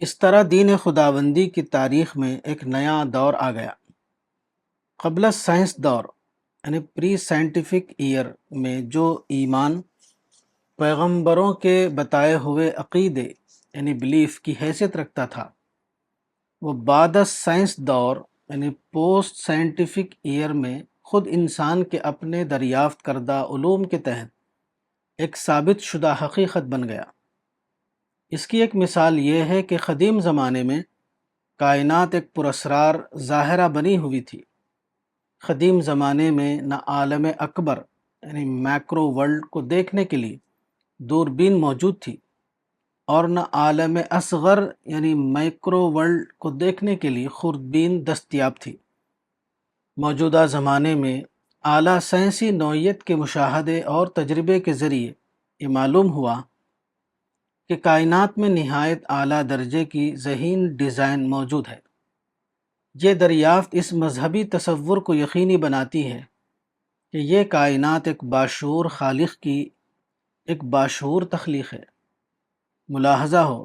[SPEAKER 1] اس طرح دین خداوندی کی تاریخ میں ایک نیا دور آ گیا۔ قبل سائنس دور یعنی پری سائنٹیفک ایئر میں جو ایمان پیغمبروں کے بتائے ہوئے عقیدے یعنی بلیف کی حیثیت رکھتا تھا، وہ بعد سائنس دور یعنی پوسٹ سائنٹیفک ایئر میں خود انسان کے اپنے دریافت کردہ علوم کے تحت ایک ثابت شدہ حقیقت بن گیا۔ اس کی ایک مثال یہ ہے کہ قدیم زمانے میں کائنات ایک پراسرار ظاہرہ بنی ہوئی تھی۔ قدیم زمانے میں نہ عالم اکبر یعنی میکرو ورلڈ کو دیکھنے کے لیے دوربین موجود تھی، اور نہ عالم اصغر یعنی مائکرو ورلڈ کو دیکھنے کے لیے خوردبین دستیاب تھی۔ موجودہ زمانے میں اعلیٰ سائنسی نوعیت کے مشاہدے اور تجربے کے ذریعے یہ معلوم ہوا کہ کائنات میں نہایت اعلیٰ درجے کی ذہین ڈیزائن موجود ہے۔ یہ دریافت اس مذہبی تصور کو یقینی بناتی ہے کہ یہ کائنات ایک باشعور خالق کی ایک باشعور تخلیق ہے۔ ملاحظہ ہو۔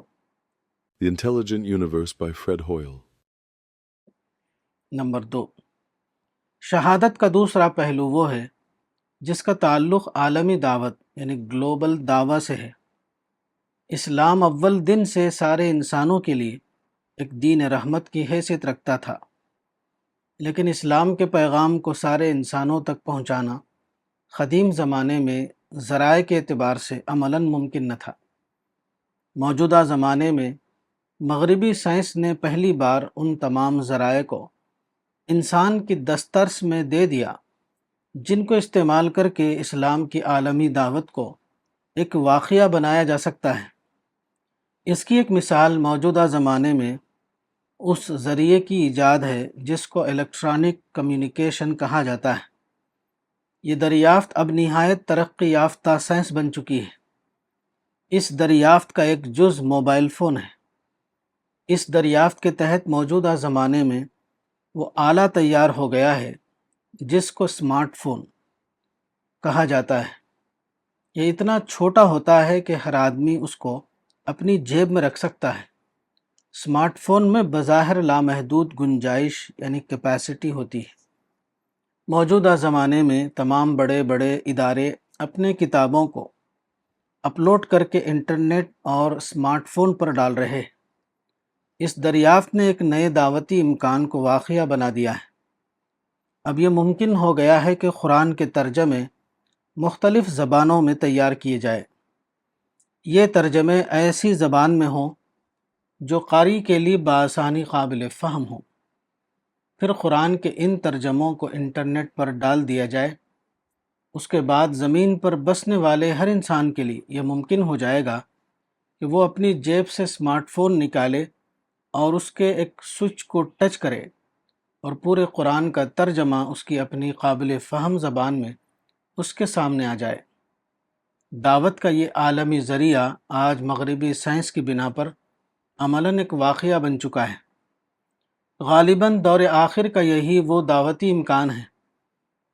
[SPEAKER 2] The Intelligent Universe by Fred Hoyle.
[SPEAKER 1] Number 2، شہادت کا دوسرا پہلو وہ ہے جس کا تعلق عالمی دعوت یعنی گلوبل دعوی سے ہے۔ اسلام اول دن سے سارے انسانوں کے لیے ایک دین رحمت کی حیثیت رکھتا تھا، لیکن اسلام کے پیغام کو سارے انسانوں تک پہنچانا قدیم زمانے میں ذرائع کے اعتبار سے عملاً ممکن نہ تھا۔ موجودہ زمانے میں مغربی سائنس نے پہلی بار ان تمام ذرائع کو انسان کی دسترس میں دے دیا جن کو استعمال کر کے اسلام کی عالمی دعوت کو ایک واقعہ بنایا جا سکتا ہے۔ اس کی ایک مثال موجودہ زمانے میں اس ذریعے کی ایجاد ہے جس کو الیکٹرانک کمیونیکیشن کہا جاتا ہے۔ یہ دریافت اب نہایت ترقی یافتہ سائنس بن چکی ہے۔ اس دریافت کا ایک جز موبائل فون ہے۔ اس دریافت کے تحت موجودہ زمانے میں وہ آلہ تیار ہو گیا ہے جس کو اسمارٹ فون کہا جاتا ہے۔ یہ اتنا چھوٹا ہوتا ہے کہ ہر آدمی اس کو اپنی جیب میں رکھ سکتا ہے۔ اسمارٹ فون میں بظاہر لامحدود گنجائش یعنی کیپیسٹی ہوتی ہے۔ موجودہ زمانے میں تمام بڑے بڑے ادارے اپنے کتابوں کو اپلوڈ کر کے انٹرنیٹ اور اسمارٹ فون پر ڈال رہے ہیں۔ اس دریافت نے ایک نئے دعوتی امکان کو واقعہ بنا دیا ہے۔ اب یہ ممکن ہو گیا ہے کہ قرآن کے ترجمے مختلف زبانوں میں تیار کیے جائے۔ یہ ترجمے ایسی زبان میں ہوں جو قاری کے لیے بآسانی قابل فہم ہوں۔ پھر قرآن کے ان ترجموں کو انٹرنیٹ پر ڈال دیا جائے۔ اس کے بعد زمین پر بسنے والے ہر انسان کے لیے یہ ممکن ہو جائے گا کہ وہ اپنی جیب سے اسمارٹ فون نکالے اور اس کے ایک سوئچ کو ٹچ کرے اور پورے قرآن کا ترجمہ اس کی اپنی قابل فہم زبان میں اس کے سامنے آ جائے۔ دعوت کا یہ عالمی ذریعہ آج مغربی سائنس کی بنا پر عملاً ایک واقعہ بن چکا ہے۔ غالباً دور آخر کا یہی وہ دعوتی امکان ہے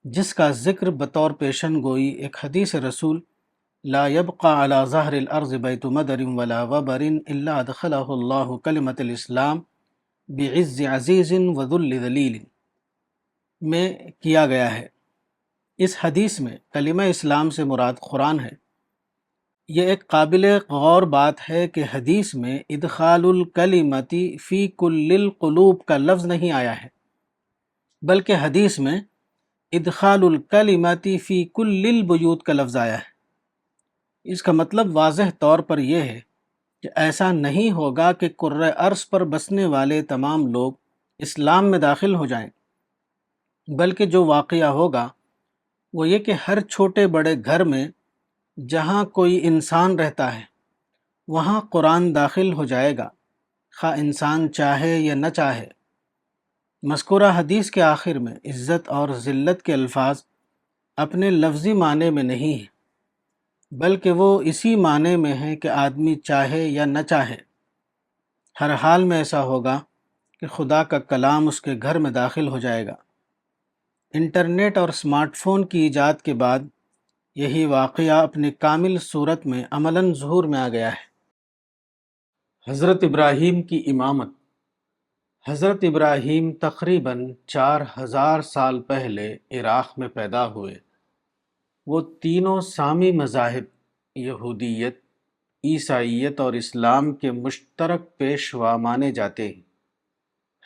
[SPEAKER 1] جس کا ذکر بطور پیشن گوئی ایک حدیث رسول لا يبقى على ظهر الارض بیت مدر ولا وبر الا ادخله الله کلمۃ الاسلام بعز عزیز وذل ذلیل میں کیا گیا ہے۔ اس حدیث میں کلمہ اسلام سے مراد قرآن ہے۔ یہ ایک قابل غور بات ہے کہ حدیث میں ادخال الکلمتی فی کل القلوب کا لفظ نہیں آیا ہے، بلکہ حدیث میں ادخال الکلمتی فی کل البیوت کا لفظ آیا ہے۔ اس کا مطلب واضح طور پر یہ ہے کہ ایسا نہیں ہوگا کہ کرۂ ارض پر بسنے والے تمام لوگ اسلام میں داخل ہو جائیں، بلکہ جو واقعہ ہوگا وہ یہ کہ ہر چھوٹے بڑے گھر میں جہاں کوئی انسان رہتا ہے وہاں قرآن داخل ہو جائے گا، خواہ انسان چاہے یا نہ چاہے۔ مذکورہ حدیث کے آخر میں عزت اور ذلت کے الفاظ اپنے لفظی معنی میں نہیں ہیں، بلکہ وہ اسی معنی میں ہیں کہ آدمی چاہے یا نہ چاہے، ہر حال میں ایسا ہوگا کہ خدا کا کلام اس کے گھر میں داخل ہو جائے گا۔ انٹرنیٹ اور اسمارٹ فون کی ایجاد کے بعد یہی واقعہ اپنی کامل صورت میں عملاً ظہور میں آ گیا ہے۔ حضرت ابراہیم کی امامت۔ حضرت ابراہیم تقریباً 4000 سال پہلے عراق میں پیدا ہوئے۔ وہ تینوں سامی مذاہب یہودیت، عیسائیت اور اسلام کے مشترک پیشوا مانے جاتے ہیں۔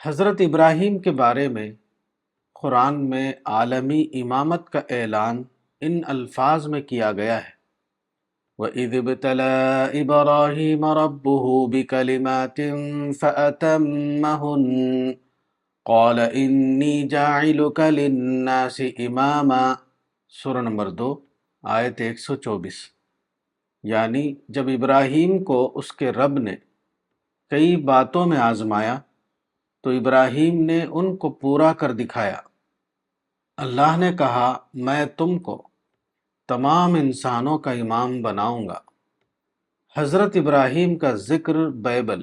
[SPEAKER 1] حضرت ابراہیم کے بارے میں قرآن میں عالمی امامت کا اعلان ان الفاظ میں کیا گیا ہے: وَإِذِ ابْتَلَىٰ إِبْرَاهِيمَ رَبُّهُ بِكَلِمَاتٍ فَأَتَمَّهُنَّ قَالَ إِنِّي جَاعِلُكَ لِلنَّاسِ إِمَامًا، سورہ نمبر 2 آیت 124۔ یعنی جب ابراہیم کو اس کے رب نے کئی باتوں میں آزمایا تو ابراہیم نے ان کو پورا کر دکھایا۔ اللہ نے کہا، میں تم کو تمام انسانوں کا امام بناؤں گا۔ حضرت ابراہیم کا ذکر بائبل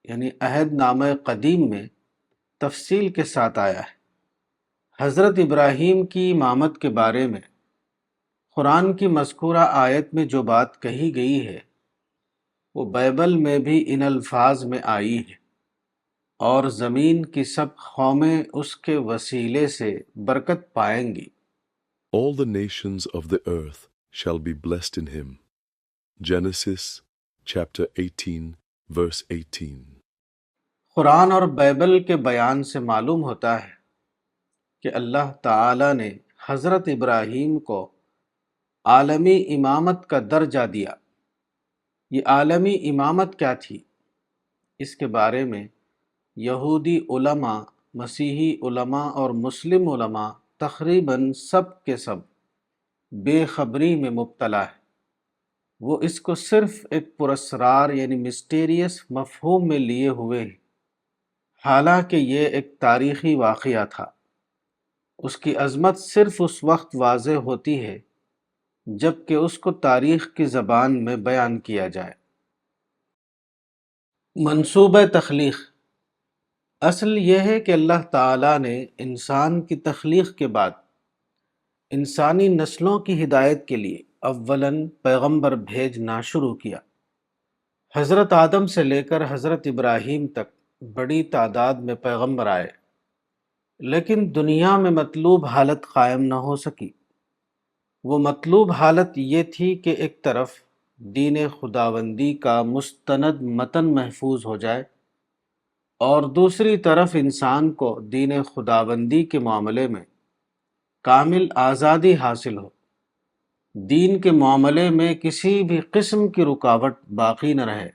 [SPEAKER 1] یعنی عہد نامہ قدیم میں تفصیل کے ساتھ آیا ہے۔ حضرت ابراہیم کی امامت کے بارے میں قرآن کی مذکورہ آیت میں جو بات کہی گئی ہے وہ بائبل میں بھی ان الفاظ میں آئی ہے، اور زمین کی سب قومیں اس کے وسیلے سے برکت پائیں گی۔
[SPEAKER 2] All the nations of the earth shall be blessed in him. Genesis chapter 18 verse 18.
[SPEAKER 1] قرآن اور بائبل کے بیان سے معلوم ہوتا ہے کہ اللہ تعالی نے حضرت ابراہیم کو عالمی امامت کا درجہ دیا۔ یہ عالمی امامت کیا تھی؟ اس کے بارے میں یہودی علماء، مسیحی علماء اور مسلم علماء تقریباً سب کے سب بے خبری میں مبتلا ہے۔ وہ اس کو صرف ایک پراسرار یعنی مسٹیریس مفہوم میں لیے ہوئے ہیں، حالانکہ یہ ایک تاریخی واقعہ تھا۔ اس کی عظمت صرف اس وقت واضح ہوتی ہے جب کہ اس کو تاریخ کی زبان میں بیان کیا جائے۔ منصوبہ تخلیق۔ اصل یہ ہے کہ اللہ تعالیٰ نے انسان کی تخلیق کے بعد انسانی نسلوں کی ہدایت کے لیے اولاً پیغمبر بھیجنا شروع کیا۔ حضرت آدم سے لے کر حضرت ابراہیم تک بڑی تعداد میں پیغمبر آئے، لیکن دنیا میں مطلوب حالت قائم نہ ہو سکی۔ وہ مطلوب حالت یہ تھی کہ ایک طرف دین خداوندی کا مستند متن محفوظ ہو جائے اور دوسری طرف انسان کو دین خداوندی کے معاملے میں کامل آزادی حاصل ہو، دین کے معاملے میں کسی بھی قسم کی رکاوٹ باقی نہ رہے۔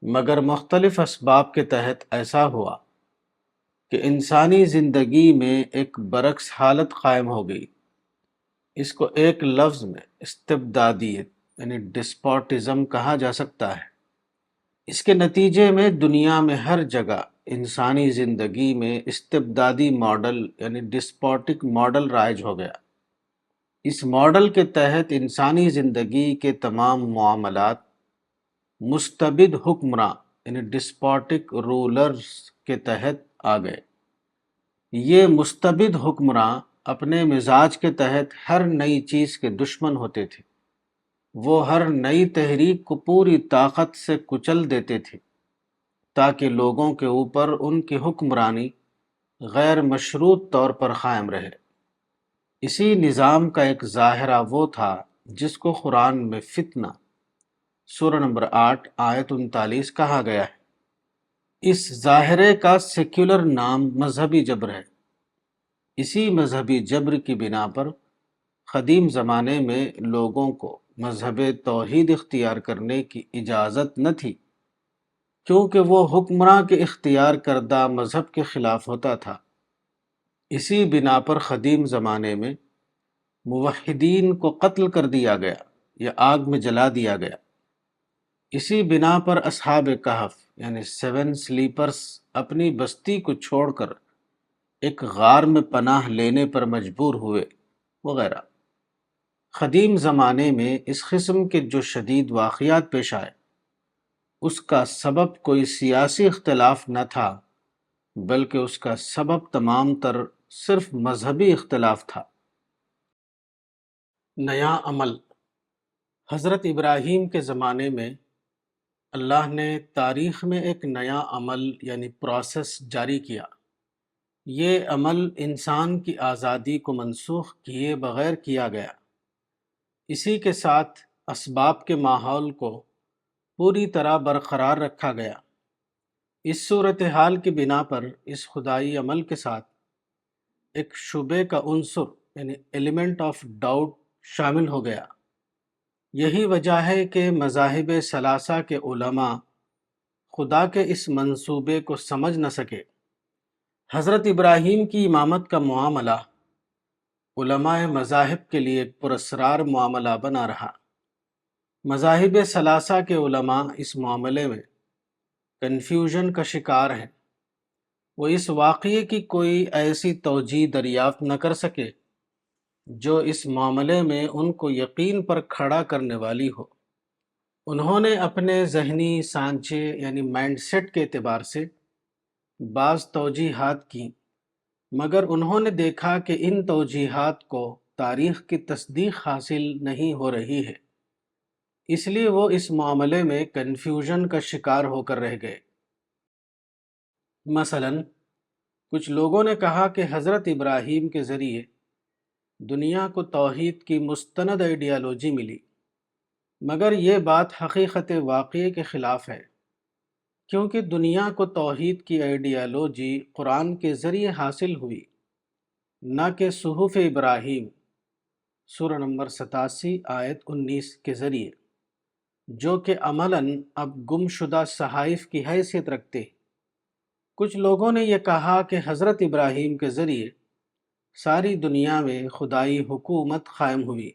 [SPEAKER 1] مگر مختلف اسباب کے تحت ایسا ہوا کہ انسانی زندگی میں ایک برعکس حالت قائم ہو گئی۔ اس کو ایک لفظ میں استبدادیت یعنی ڈسپوٹزم کہا جا سکتا ہے۔ اس کے نتیجے میں دنیا میں ہر جگہ انسانی زندگی میں استبدادی ماڈل یعنی ڈسپوٹک ماڈل رائج ہو گیا۔ اس ماڈل کے تحت انسانی زندگی کے تمام معاملات مستبد حکمراں یعنی ڈسپوٹک رولرز کے تحت آ گئے۔ یہ مستبد حکمراں اپنے مزاج کے تحت ہر نئی چیز کے دشمن ہوتے تھے۔ وہ ہر نئی تحریک کو پوری طاقت سے کچل دیتے تھے تاکہ لوگوں کے اوپر ان کی حکمرانی غیر مشروط طور پر قائم رہے۔ اسی نظام کا ایک ظاہرہ وہ تھا جس کو قرآن میں فتنہ سورہ نمبر 8 آیت 39 کہا گیا ہے۔ اس ظاہرے کا سیکولر نام مذہبی جبر ہے۔ اسی مذہبی جبر کی بنا پر قدیم زمانے میں لوگوں کو مذہب توحید اختیار کرنے کی اجازت نہ تھی، کیونکہ وہ حکمراں کے اختیار کردہ مذہب کے خلاف ہوتا تھا۔ اسی بنا پر قدیم زمانے میں موحدین کو قتل کر دیا گیا یا آگ میں جلا دیا گیا۔ اسی بنا پر اصحاب کہف یعنی 7 سلیپرز اپنی بستی کو چھوڑ کر ایک غار میں پناہ لینے پر مجبور ہوئے وغیرہ۔ قدیم زمانے میں اس قسم کے جو شدید واقعات پیش آئے، اس کا سبب کوئی سیاسی اختلاف نہ تھا، بلکہ اس کا سبب تمام تر صرف مذہبی اختلاف تھا۔ نیا عمل۔ حضرت ابراہیم کے زمانے میں اللہ نے تاریخ میں ایک نیا عمل یعنی پروسیس جاری کیا۔ یہ عمل انسان کی آزادی کو منسوخ کیے بغیر کیا گیا۔ اسی کے ساتھ اسباب کے ماحول کو پوری طرح برقرار رکھا گیا۔ اس صورتحال کی بنا پر اس خدائی عمل کے ساتھ ایک شبے کا عنصر یعنی ایلیمنٹ آف ڈاؤٹ شامل ہو گیا۔ یہی وجہ ہے کہ مذاہب ثلاثہ کے علماء خدا کے اس منصوبے کو سمجھ نہ سکے۔ حضرت ابراہیم کی امامت کا معاملہ علماء مذاہب کے لیے ایک پراسرار معاملہ بنا رہا۔ مذاہب ثلاثہ کے علماء اس معاملے میں کنفیوژن کا شکار ہیں۔ وہ اس واقعے کی کوئی ایسی توجیہ دریافت نہ کر سکے جو اس معاملے میں ان کو یقین پر کھڑا کرنے والی ہو۔ انہوں نے اپنے ذہنی سانچے یعنی مائنڈ سیٹ کے اعتبار سے بعض توجیحات کی، مگر انہوں نے دیکھا کہ ان توجیحات کو تاریخ کی تصدیق حاصل نہیں ہو رہی ہے، اس لیے وہ اس معاملے میں کنفیوژن کا شکار ہو کر رہ گئے۔ مثلا کچھ لوگوں نے کہا کہ حضرت ابراہیم کے ذریعے دنیا کو توحید کی مستند آئیڈیالوجی ملی، مگر یہ بات حقیقت واقعے کے خلاف ہے، کیونکہ دنیا کو توحید کی آئیڈیالوجی قرآن کے ذریعے حاصل ہوئی، نہ کہ صحف ابراہیم سورہ نمبر 87 آیت 19 کے ذریعے، جو کہ عملاً اب گم شدہ صحائف کی حیثیت رکھتے ہیں۔ کچھ لوگوں نے یہ کہا کہ حضرت ابراہیم کے ذریعے ساری دنیا میں خدائی حکومت قائم ہوئی،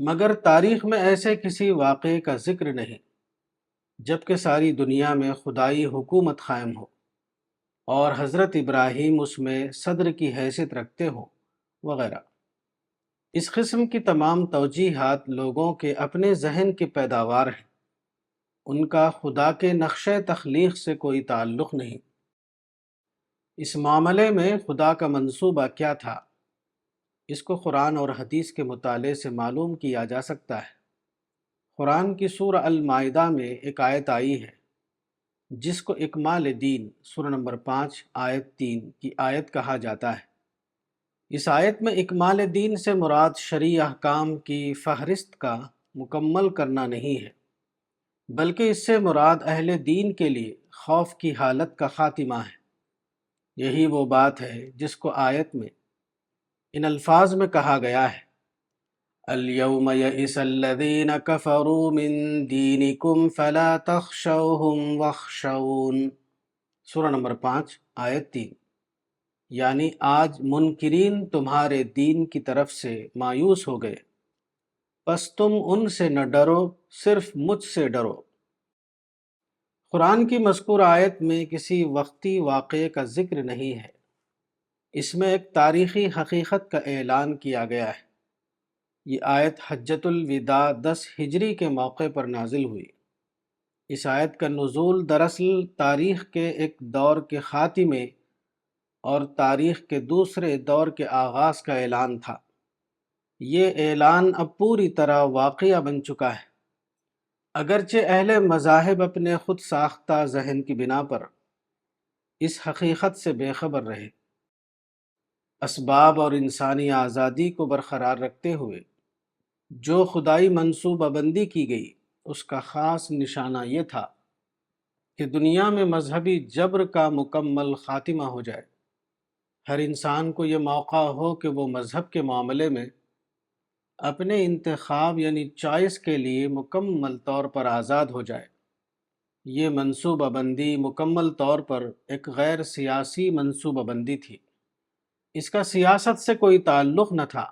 [SPEAKER 1] مگر تاریخ میں ایسے کسی واقعے کا ذکر نہیں جبکہ ساری دنیا میں خدائی حکومت قائم ہو اور حضرت ابراہیم اس میں صدر کی حیثیت رکھتے ہوں وغیرہ۔ اس قسم کی تمام توجیحات لوگوں کے اپنے ذہن کی پیداوار ہیں، ان کا خدا کے نقشہ تخلیق سے کوئی تعلق نہیں۔ اس معاملے میں خدا کا منصوبہ کیا تھا، اس کو قرآن اور حدیث کے مطالعے سے معلوم کیا جا سکتا ہے۔ قرآن کی سورہ المائدہ میں ایک آیت آئی ہے جس کو اکمال دین سورہ نمبر 5 آیت 3 کی آیت کہا جاتا ہے۔ اس آیت میں اکمال دین سے مراد شرعی احکام کی فہرست کا مکمل کرنا نہیں ہے، بلکہ اس سے مراد اہل دین کے لیے خوف کی حالت کا خاتمہ ہے۔ یہی وہ بات ہے جس کو آیت میں ان الفاظ میں کہا گیا ہے، الْيَوْمَ يَئِسَ الَّذِينَ كَفَرُوا مِن دِينِكُمْ فَلَا تَخْشَوْهُمْ وَاخْشَوْنِ، سورہ نمبر 5 آیت 3، یعنی آج منکرین تمہارے دین کی طرف سے مایوس ہو گئے، پس تم ان سے نہ ڈرو، صرف مجھ سے ڈرو۔ قرآن کی مذکور آیت میں کسی وقتی واقعے کا ذکر نہیں ہے، اس میں ایک تاریخی حقیقت کا اعلان کیا گیا ہے۔ یہ آیت حجۃ الوداع 10 ہجری کے موقع پر نازل ہوئی۔ اس آیت کا نزول دراصل تاریخ کے ایک دور کے خاتمے اور تاریخ کے دوسرے دور کے آغاز کا اعلان تھا۔ یہ اعلان اب پوری طرح واقعہ بن چکا ہے، اگرچہ اہل مذاہب اپنے خود ساختہ ذہن کی بنا پر اس حقیقت سے بے خبر رہے۔ اسباب اور انسانی آزادی کو برقرار رکھتے ہوئے جو خدائی منصوبہ بندی کی گئی، اس کا خاص نشانہ یہ تھا کہ دنیا میں مذہبی جبر کا مکمل خاتمہ ہو جائے۔ ہر انسان کو یہ موقع ہو کہ وہ مذہب کے معاملے میں اپنے انتخاب یعنی چوائس کے لیے مکمل طور پر آزاد ہو جائے۔ یہ منصوبہ بندی مکمل طور پر ایک غیر سیاسی منصوبہ بندی تھی، اس کا سیاست سے کوئی تعلق نہ تھا،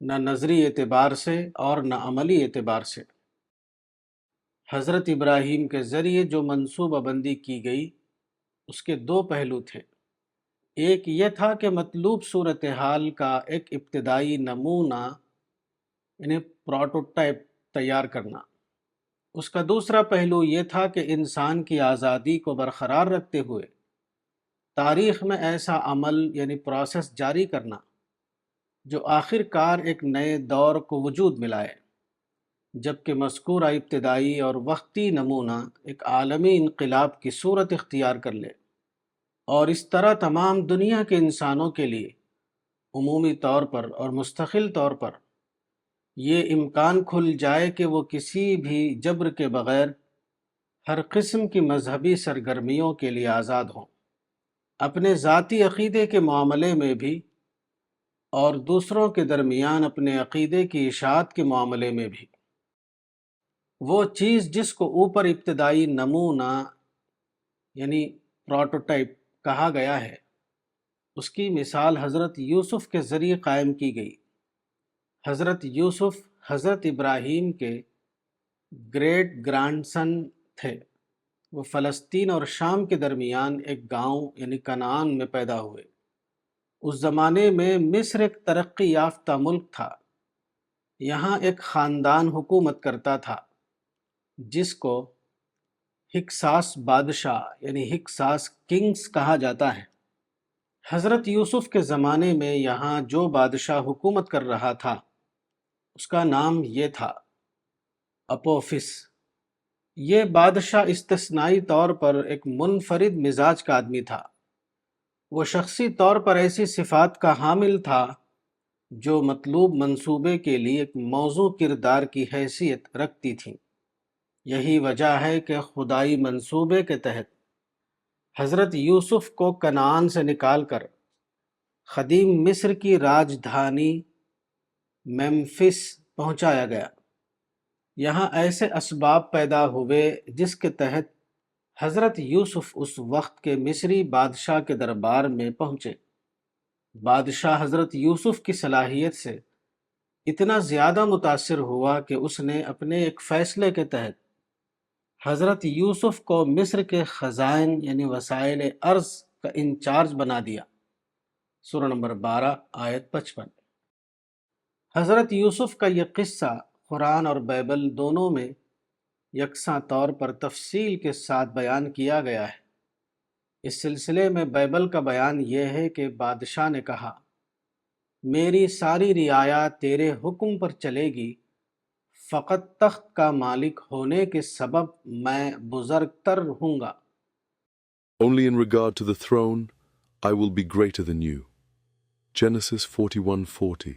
[SPEAKER 1] نہ نظری اعتبار سے اور نہ عملی اعتبار سے۔ حضرت ابراہیم کے ذریعے جو منصوبہ بندی کی گئی اس کے دو پہلو تھے۔ ایک یہ تھا کہ مطلوب صورتحال کا ایک ابتدائی نمونہ یعنی پروٹوٹائپ تیار کرنا۔ اس کا دوسرا پہلو یہ تھا کہ انسان کی آزادی کو برقرار رکھتے ہوئے تاریخ میں ایسا عمل یعنی پروسیس جاری کرنا جو آخر کار ایک نئے دور کو وجود ملائے، جبکہ مذکورہ ابتدائی اور وقتی نمونہ ایک عالمی انقلاب کی صورت اختیار کر لے اور اس طرح تمام دنیا کے انسانوں کے لیے عمومی طور پر اور مستقل طور پر یہ امکان کھل جائے کہ وہ کسی بھی جبر کے بغیر ہر قسم کی مذہبی سرگرمیوں کے لیے آزاد ہوں، اپنے ذاتی عقیدے کے معاملے میں بھی اور دوسروں کے درمیان اپنے عقیدے کی اشاعت کے معاملے میں بھی۔ وہ چیز جس کو اوپر ابتدائی نمونہ یعنی پروٹوٹائپ کہا گیا ہے، اس کی مثال حضرت یوسف کے ذریعے قائم کی گئی۔ حضرت یوسف حضرت ابراہیم کے گریٹ گرانڈ سن تھے۔ وہ فلسطین اور شام کے درمیان ایک گاؤں یعنی کنعان میں پیدا ہوئے۔ اس زمانے میں مصر ایک ترقی یافتہ ملک تھا۔ یہاں ایک خاندان حکومت کرتا تھا جس کو ہکساس بادشاہ یعنی ہکساس کنگز کہا جاتا ہے۔ حضرت یوسف کے زمانے میں یہاں جو بادشاہ حکومت کر رہا تھا اس کا نام یہ تھا اپوفس۔ یہ بادشاہ استثنائی طور پر ایک منفرد مزاج کا آدمی تھا۔ وہ شخصی طور پر ایسی صفات کا حامل تھا جو مطلوب منصوبے کے لیے ایک موزوں کردار کی حیثیت رکھتی تھیں۔ یہی وجہ ہے کہ خدائی منصوبے کے تحت حضرت یوسف کو کنعان سے نکال کر قدیم مصر کی راجدھانی میمفس پہنچایا گیا۔ یہاں ایسے اسباب پیدا ہوئے جس کے تحت حضرت یوسف اس وقت کے مصری بادشاہ کے دربار میں پہنچے۔ بادشاہ حضرت یوسف کی صلاحیت سے اتنا زیادہ متاثر ہوا کہ اس نے اپنے ایک فیصلے کے تحت حضرت یوسف کو مصر کے خزائن یعنی وسائل ارض کا انچارج بنا دیا۔ سورہ نمبر 12 آیت 55۔ حضرت یوسف کا یہ قصہ قرآن اور بائبل دونوں میں یکساں طور پر تفصیل کے ساتھ بیان کیا گیا ہے۔ اس سلسلے میں بائبل کا بیان یہ ہے کہ بادشاہ نے کہا، میری ساری رعایا تیرے حکم پر چلے گی، فقط تخت کا مالک ہونے کے سبب میں بزرگ تر ہوں گا۔
[SPEAKER 2] Only in regard to the throne, I will be greater than you. Genesis 41:40.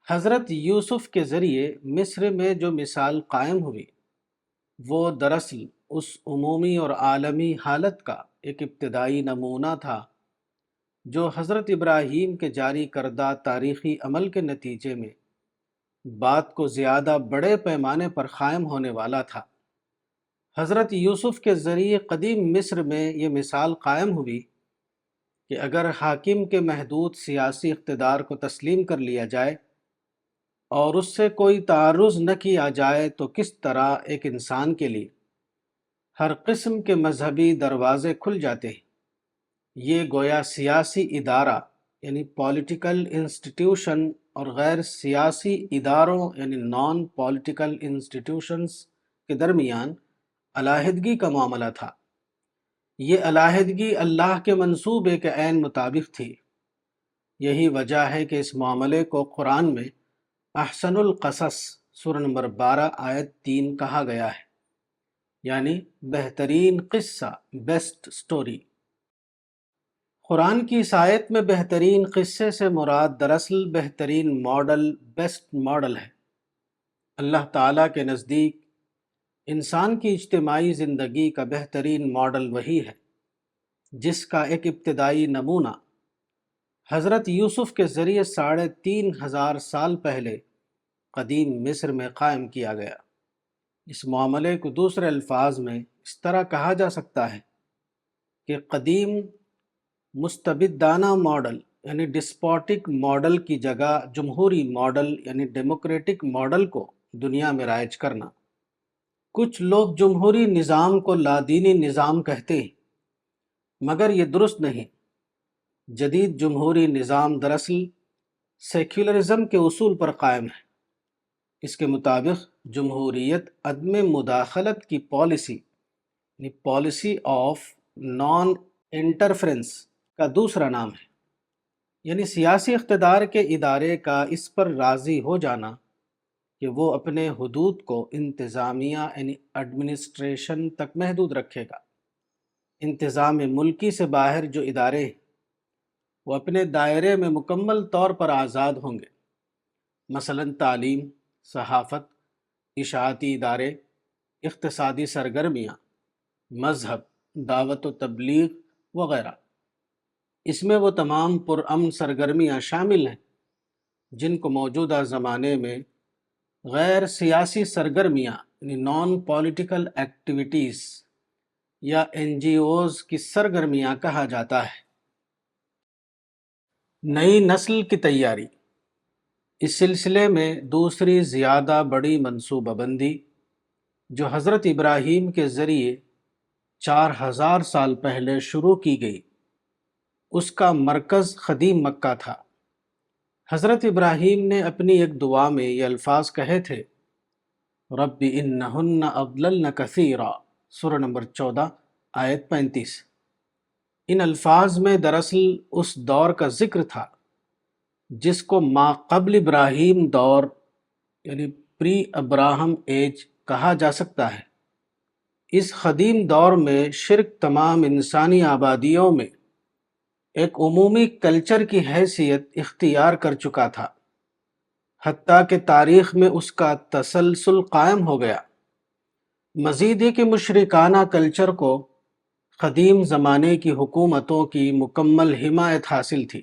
[SPEAKER 1] حضرت یوسف کے ذریعے مصر میں جو مثال قائم ہوئی وہ دراصل اس عمومی اور عالمی حالت کا ایک ابتدائی نمونہ تھا جو حضرت ابراہیم کے جاری کردہ تاریخی عمل کے نتیجے میں بات کو زیادہ بڑے پیمانے پر قائم ہونے والا تھا۔ حضرت یوسف کے ذریعے قدیم مصر میں یہ مثال قائم ہوئی کہ اگر حاکم کے محدود سیاسی اقتدار کو تسلیم کر لیا جائے اور اس سے کوئی تعرض نہ کیا جائے تو کس طرح ایک انسان کے لیے ہر قسم کے مذہبی دروازے کھل جاتے ہیں۔ یہ گویا سیاسی ادارہ یعنی پولیٹیکل انسٹیٹیوشن اور غیر سیاسی اداروں یعنی نان پولیٹیکل انسٹیٹیوشنز کے درمیان علیحدگی کا معاملہ تھا۔ یہ علیحدگی اللہ کے منصوبے کے عین مطابق تھی۔ یہی وجہ ہے کہ اس معاملے کو قرآن میں احسن القصص سورہ نمبر 12 آیت 3 کہا گیا ہے، یعنی بہترین قصہ، بیسٹ سٹوری۔ قرآن کی اس آیت میں بہترین قصے سے مراد دراصل بہترین ماڈل، بیسٹ ماڈل ہے۔ اللہ تعالیٰ کے نزدیک انسان کی اجتماعی زندگی کا بہترین ماڈل وہی ہے جس کا ایک ابتدائی نمونہ حضرت یوسف کے ذریعے 3500 سال پہلے قدیم مصر میں قائم کیا گیا۔ اس معاملے کو دوسرے الفاظ میں اس طرح کہا جا سکتا ہے کہ قدیم مستبدانہ ماڈل یعنی ڈسپوٹک ماڈل کی جگہ جمہوری ماڈل یعنی ڈیموکریٹک ماڈل کو دنیا میں رائج کرنا۔ کچھ لوگ جمہوری نظام کو لادینی نظام کہتے ہیں، مگر یہ درست نہیں۔ جدید جمہوری نظام دراصل سیکولرزم کے اصول پر قائم ہے۔ اس کے مطابق جمہوریت عدم مداخلت کی پالیسی یعنی پالیسی آف نان انٹرفرنس کا دوسرا نام ہے، یعنی سیاسی اقتدار کے ادارے کا اس پر راضی ہو جانا کہ وہ اپنے حدود کو انتظامیہ یعنی ایڈمنسٹریشن تک محدود رکھے گا۔ انتظام ملکی سے باہر جو ادارے ہیں وہ اپنے دائرے میں مکمل طور پر آزاد ہوں گے، مثلا تعلیم، صحافت، اشاعتی ادارے، اقتصادی سرگرمیاں، مذہب، دعوت و تبلیغ وغیرہ۔ اس میں وہ تمام پرامن سرگرمیاں شامل ہیں جن کو موجودہ زمانے میں غیر سیاسی سرگرمیاں یعنی نان پولیٹیکل ایکٹیویٹیز یا NGOs کی سرگرمیاں کہا جاتا ہے۔ نئی نسل کی تیاری۔ اس سلسلے میں دوسری زیادہ بڑی منصوبہ بندی جو حضرت ابراہیم کے ذریعے 4000 سال پہلے شروع کی گئی، اس کا مرکز قدیم مکہ تھا۔ حضرت ابراہیم نے اپنی ایک دعا میں یہ الفاظ کہے تھے، رب انہن اضللن کثیرا، سورہ نمبر 14 آیت 35۔ ان الفاظ میں دراصل اس دور کا ذکر تھا جس کو ما قبل ابراہیم دور یعنی پری ابراہم ایج کہا جا سکتا ہے۔ اس قدیم دور میں شرک تمام انسانی آبادیوں میں ایک عمومی کلچر کی حیثیت اختیار کر چکا تھا، حتیٰ کہ تاریخ میں اس کا تسلسل قائم ہو گیا۔ مزید یہ کہ مشرکانہ کلچر کو قدیم زمانے کی حکومتوں کی مکمل حمایت حاصل تھی۔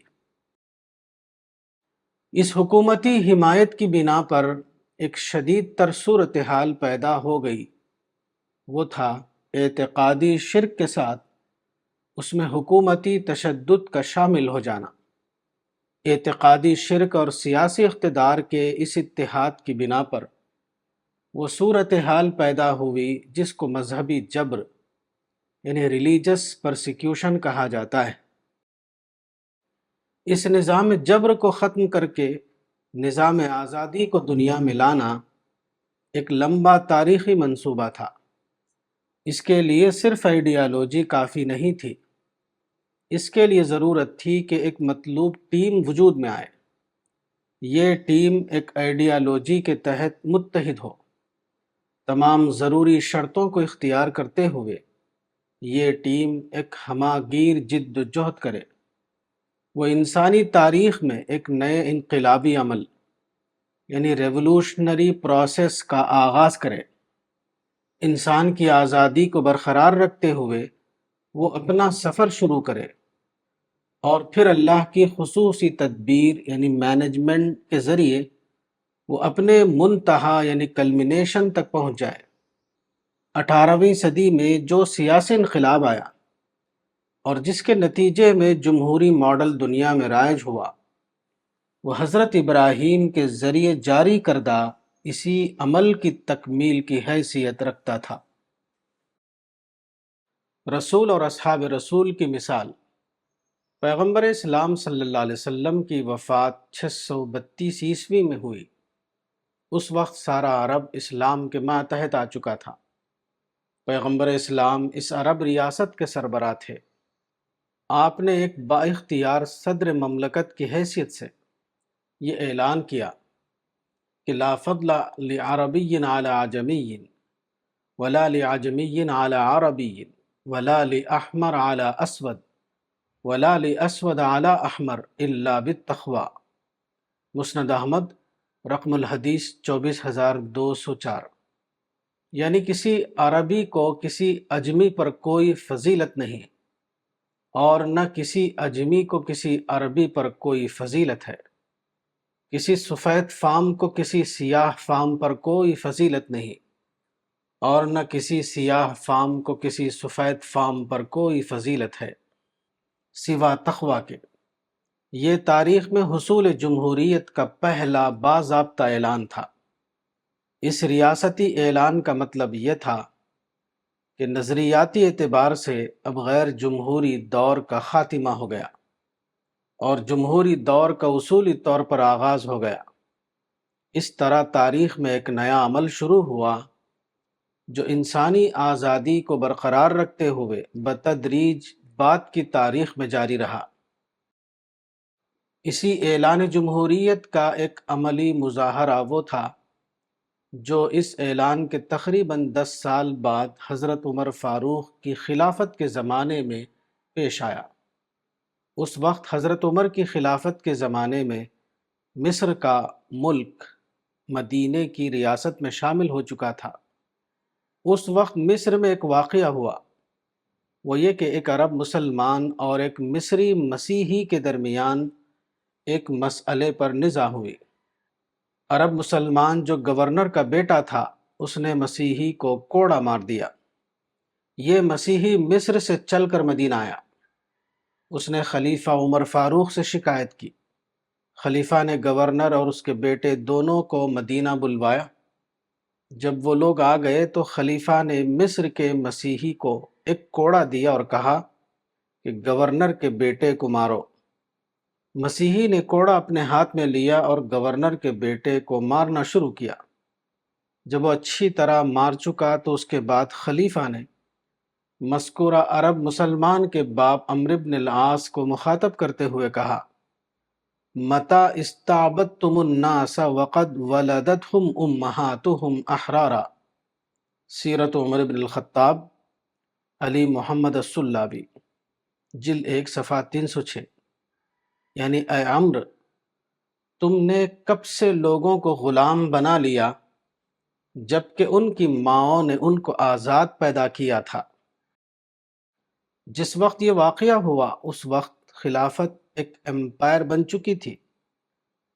[SPEAKER 1] اس حکومتی حمایت کی بنا پر ایک شدید تر صورتحال پیدا ہو گئی، وہ تھا اعتقادی شرک کے ساتھ اس میں حکومتی تشدد کا شامل ہو جانا، اعتقادی شرک اور سیاسی اقتدار کے اس اتحاد کی بنا پر وہ صورتحال پیدا ہوئی جس کو مذہبی جبر یعنی ریلیجس پرسیکیوشن کہا جاتا ہے۔ اس نظام جبر کو ختم کر کے نظام آزادی کو دنیا میں لانا ایک لمبا تاریخی منصوبہ تھا۔ اس کے لیے صرف آئیڈیالوجی کافی نہیں تھی، اس کے لیے ضرورت تھی کہ ایک مطلوب ٹیم وجود میں آئے۔ یہ ٹیم ایک آئیڈیالوجی کے تحت متحد ہو، تمام ضروری شرطوں کو اختیار کرتے ہوئے یہ ٹیم ایک ہمہ گیر جد و جہد کرے، وہ انسانی تاریخ میں ایک نئے انقلابی عمل یعنی ریولوشنری پروسیس کا آغاز کرے۔ انسان کی آزادی کو برقرار رکھتے ہوئے وہ اپنا سفر شروع کرے اور پھر اللہ کی خصوصی تدبیر یعنی مینجمنٹ کے ذریعے وہ اپنے منتہا یعنی کلمنیشن تک پہنچ جائے۔ 18ویں صدی میں جو سیاسی انقلاب آیا اور جس کے نتیجے میں جمہوری ماڈل دنیا میں رائج ہوا، وہ حضرت ابراہیم کے ذریعے جاری کردہ اسی عمل کی تکمیل کی حیثیت رکھتا تھا۔ رسول اور اصحاب رسول کی مثال، پیغمبر اسلام صلی اللہ علیہ وسلم کی وفات 632 عیسوی میں ہوئی۔ اس وقت سارا عرب اسلام کے ماتحت آ چکا تھا۔ پیغمبر اسلام اس عرب ریاست کے سربراہ تھے۔ آپ نے ایک با اختیار صدر مملکت کی حیثیت سے یہ اعلان کیا کہ لا فضل لعربی علی عجمی ولا لعجمی علی عربی ولا لأحمر علی اسود ولا لأسود علی احمر الا بالتقوی۔ مسند احمد رقم الحدیث 24204۔ یعنی کسی عربی کو کسی اجمی پر کوئی فضیلت نہیں، اور نہ کسی اجمی کو کسی عربی پر کوئی فضیلت ہے۔ کسی سفید فام کو کسی سیاہ فام پر کوئی فضیلت نہیں، اور نہ کسی سیاہ فام کو کسی سفید فام پر کوئی فضیلت ہے سوا تقوی کے۔ یہ تاریخ میں حصول جمہوریت کا پہلا باضابطہ اعلان تھا۔ اس ریاستی اعلان کا مطلب یہ تھا کہ نظریاتی اعتبار سے اب غیر جمہوری دور کا خاتمہ ہو گیا اور جمہوری دور کا اصولی طور پر آغاز ہو گیا۔ اس طرح تاریخ میں ایک نیا عمل شروع ہوا جو انسانی آزادی کو برقرار رکھتے ہوئے بتدریج بعد کی تاریخ میں جاری رہا۔ اسی اعلان جمہوریت کا ایک عملی مظاہرہ وہ تھا جو اس اعلان کے تقریباً 10 سال بعد حضرت عمر فاروق کی خلافت کے زمانے میں پیش آیا۔ اس وقت حضرت عمر کی خلافت کے زمانے میں مصر کا ملک مدینے کی ریاست میں شامل ہو چکا تھا۔ اس وقت مصر میں ایک واقعہ ہوا، وہ یہ کہ ایک عرب مسلمان اور ایک مصری مسیحی کے درمیان ایک مسئلے پر نزاع ہوئی۔ عرب مسلمان جو گورنر کا بیٹا تھا، اس نے مسیحی کو کوڑا مار دیا۔ یہ مسیحی مصر سے چل کر مدینہ آیا۔ اس نے خلیفہ عمر فاروق سے شکایت کی۔ خلیفہ نے گورنر اور اس کے بیٹے دونوں کو مدینہ بلوایا۔ جب وہ لوگ آ گئے تو خلیفہ نے مصر کے مسیحی کو ایک کوڑا دیا اور کہا کہ گورنر کے بیٹے کو مارو۔ مسیحی نے کوڑا اپنے ہاتھ میں لیا اور گورنر کے بیٹے کو مارنا شروع کیا۔ جب وہ اچھی طرح مار چکا تو اس کے بعد خلیفہ نے مذکورہ عرب مسلمان کے باپ عمرو بن العاص کو مخاطب کرتے ہوئے کہا، متی استعبدتم الناس وقد ولدتهم امہاتهم احرارا۔ سیرت عمر بن الخطاب، علی محمد السلابی، جلد 1 صفحہ 306۔ یعنی اے عمرو، تم نے کب سے لوگوں کو غلام بنا لیا جبکہ ان کی ماؤں نے ان کو آزاد پیدا کیا تھا۔ جس وقت یہ واقعہ ہوا اس وقت خلافت ایک امپائر بن چکی تھی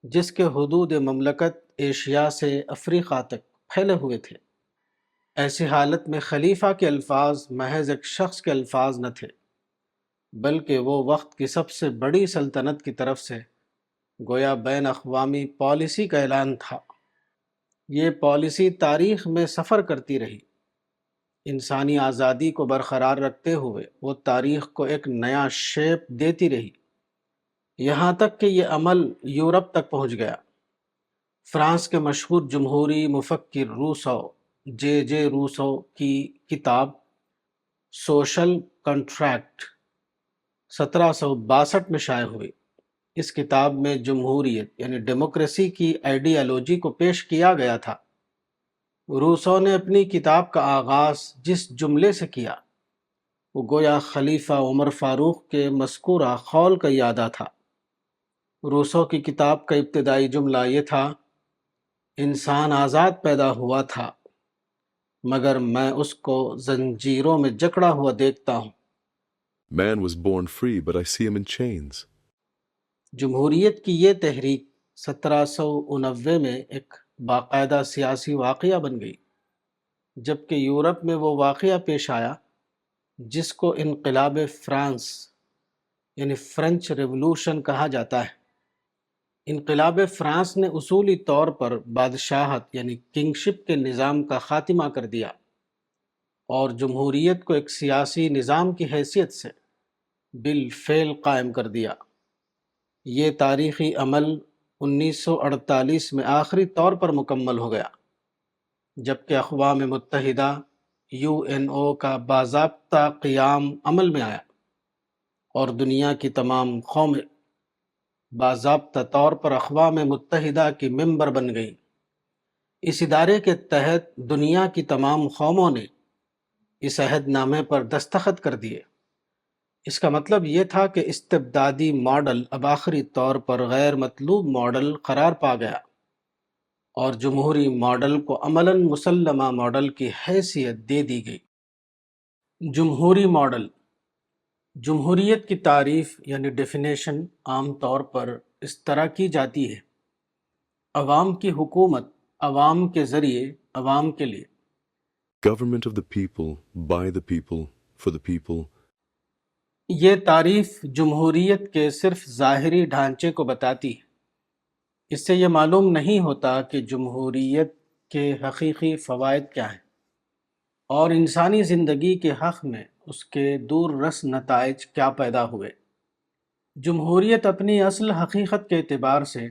[SPEAKER 1] جس کے حدود مملکت ایشیا سے افریقہ تک پھیلے ہوئے تھے۔ ایسی حالت میں خلیفہ کے الفاظ محض ایک شخص کے الفاظ نہ تھے، بلکہ وہ وقت کی سب سے بڑی سلطنت کی طرف سے گویا بین اقوامی پالیسی کا اعلان تھا۔ یہ پالیسی تاریخ میں سفر کرتی رہی، انسانی آزادی کو برقرار رکھتے ہوئے وہ تاریخ کو ایک نیا شیپ دیتی رہی، یہاں تک کہ یہ عمل یورپ تک پہنچ گیا۔ فرانس کے مشہور جمہوری مفکر روسو، جے روسو کی کتاب سوشل کنٹریکٹ 1762 میں شائع ہوئی۔ اس کتاب میں جمہوریت یعنی ڈیموکریسی کی آئیڈیالوجی کو پیش کیا گیا تھا۔ روسو نے اپنی کتاب کا آغاز جس جملے سے کیا وہ گویا خلیفہ عمر فاروق کے مذکورہ قول کا اعادہ تھا۔ روسو کی کتاب کا ابتدائی جملہ یہ تھا: انسان آزاد پیدا ہوا تھا مگر میں اس کو زنجیروں میں جکڑا ہوا دیکھتا ہوں۔
[SPEAKER 2] Man was born free, but I see him in chains.
[SPEAKER 1] جمہوریت کی یہ تحریک 1789 میں ایک باقاعدہ سیاسی واقعہ بن گئی، جبکہ یورپ میں وہ واقعہ پیش آیا جس کو انقلاب فرانس یعنی فرینچ ریولوشن کہا جاتا ہے۔ انقلاب فرانس نے اصولی طور پر بادشاہت یعنی کنگشپ کے نظام کا خاتمہ کر دیا اور جمہوریت کو ایک سیاسی نظام کی حیثیت سے بالفعل قائم کر دیا۔ یہ تاریخی عمل 1948 میں آخری طور پر مکمل ہو گیا، جبکہ اقوام متحدہ UNO کا باضابطہ قیام عمل میں آیا اور دنیا کی تمام قومیں باضابطہ طور پر اقوام متحدہ کی ممبر بن گئیں۔ اس ادارے کے تحت دنیا کی تمام قوموں نے اس عہد نامے پر دستخط کر دیے۔ اس کا مطلب یہ تھا کہ استبدادی ماڈل اب آخری طور پر غیر مطلوب ماڈل قرار پا گیا اور جمہوری ماڈل کو عملاً مسلمہ ماڈل کی حیثیت دے دی گئی۔ جمہوری ماڈل، جمہوریت کی تعریف یعنی ڈیفینیشن عام طور پر اس طرح کی جاتی ہے: عوام کی حکومت، عوام کے ذریعے، عوام کے لیے۔
[SPEAKER 2] Government of the people, by the people, for the people.
[SPEAKER 1] یہ تعریف جمہوریت کے صرف ظاہری ڈھانچے کو بتاتی ہے۔ اس سے یہ معلوم نہیں ہوتا کہ جمہوریت کے حقیقی فوائد کیا ہیں اور انسانی زندگی کے حق میں اس کے دور رس نتائج کیا پیدا ہوئے۔ جمہوریت اپنی اصل حقیقت کے اعتبار سے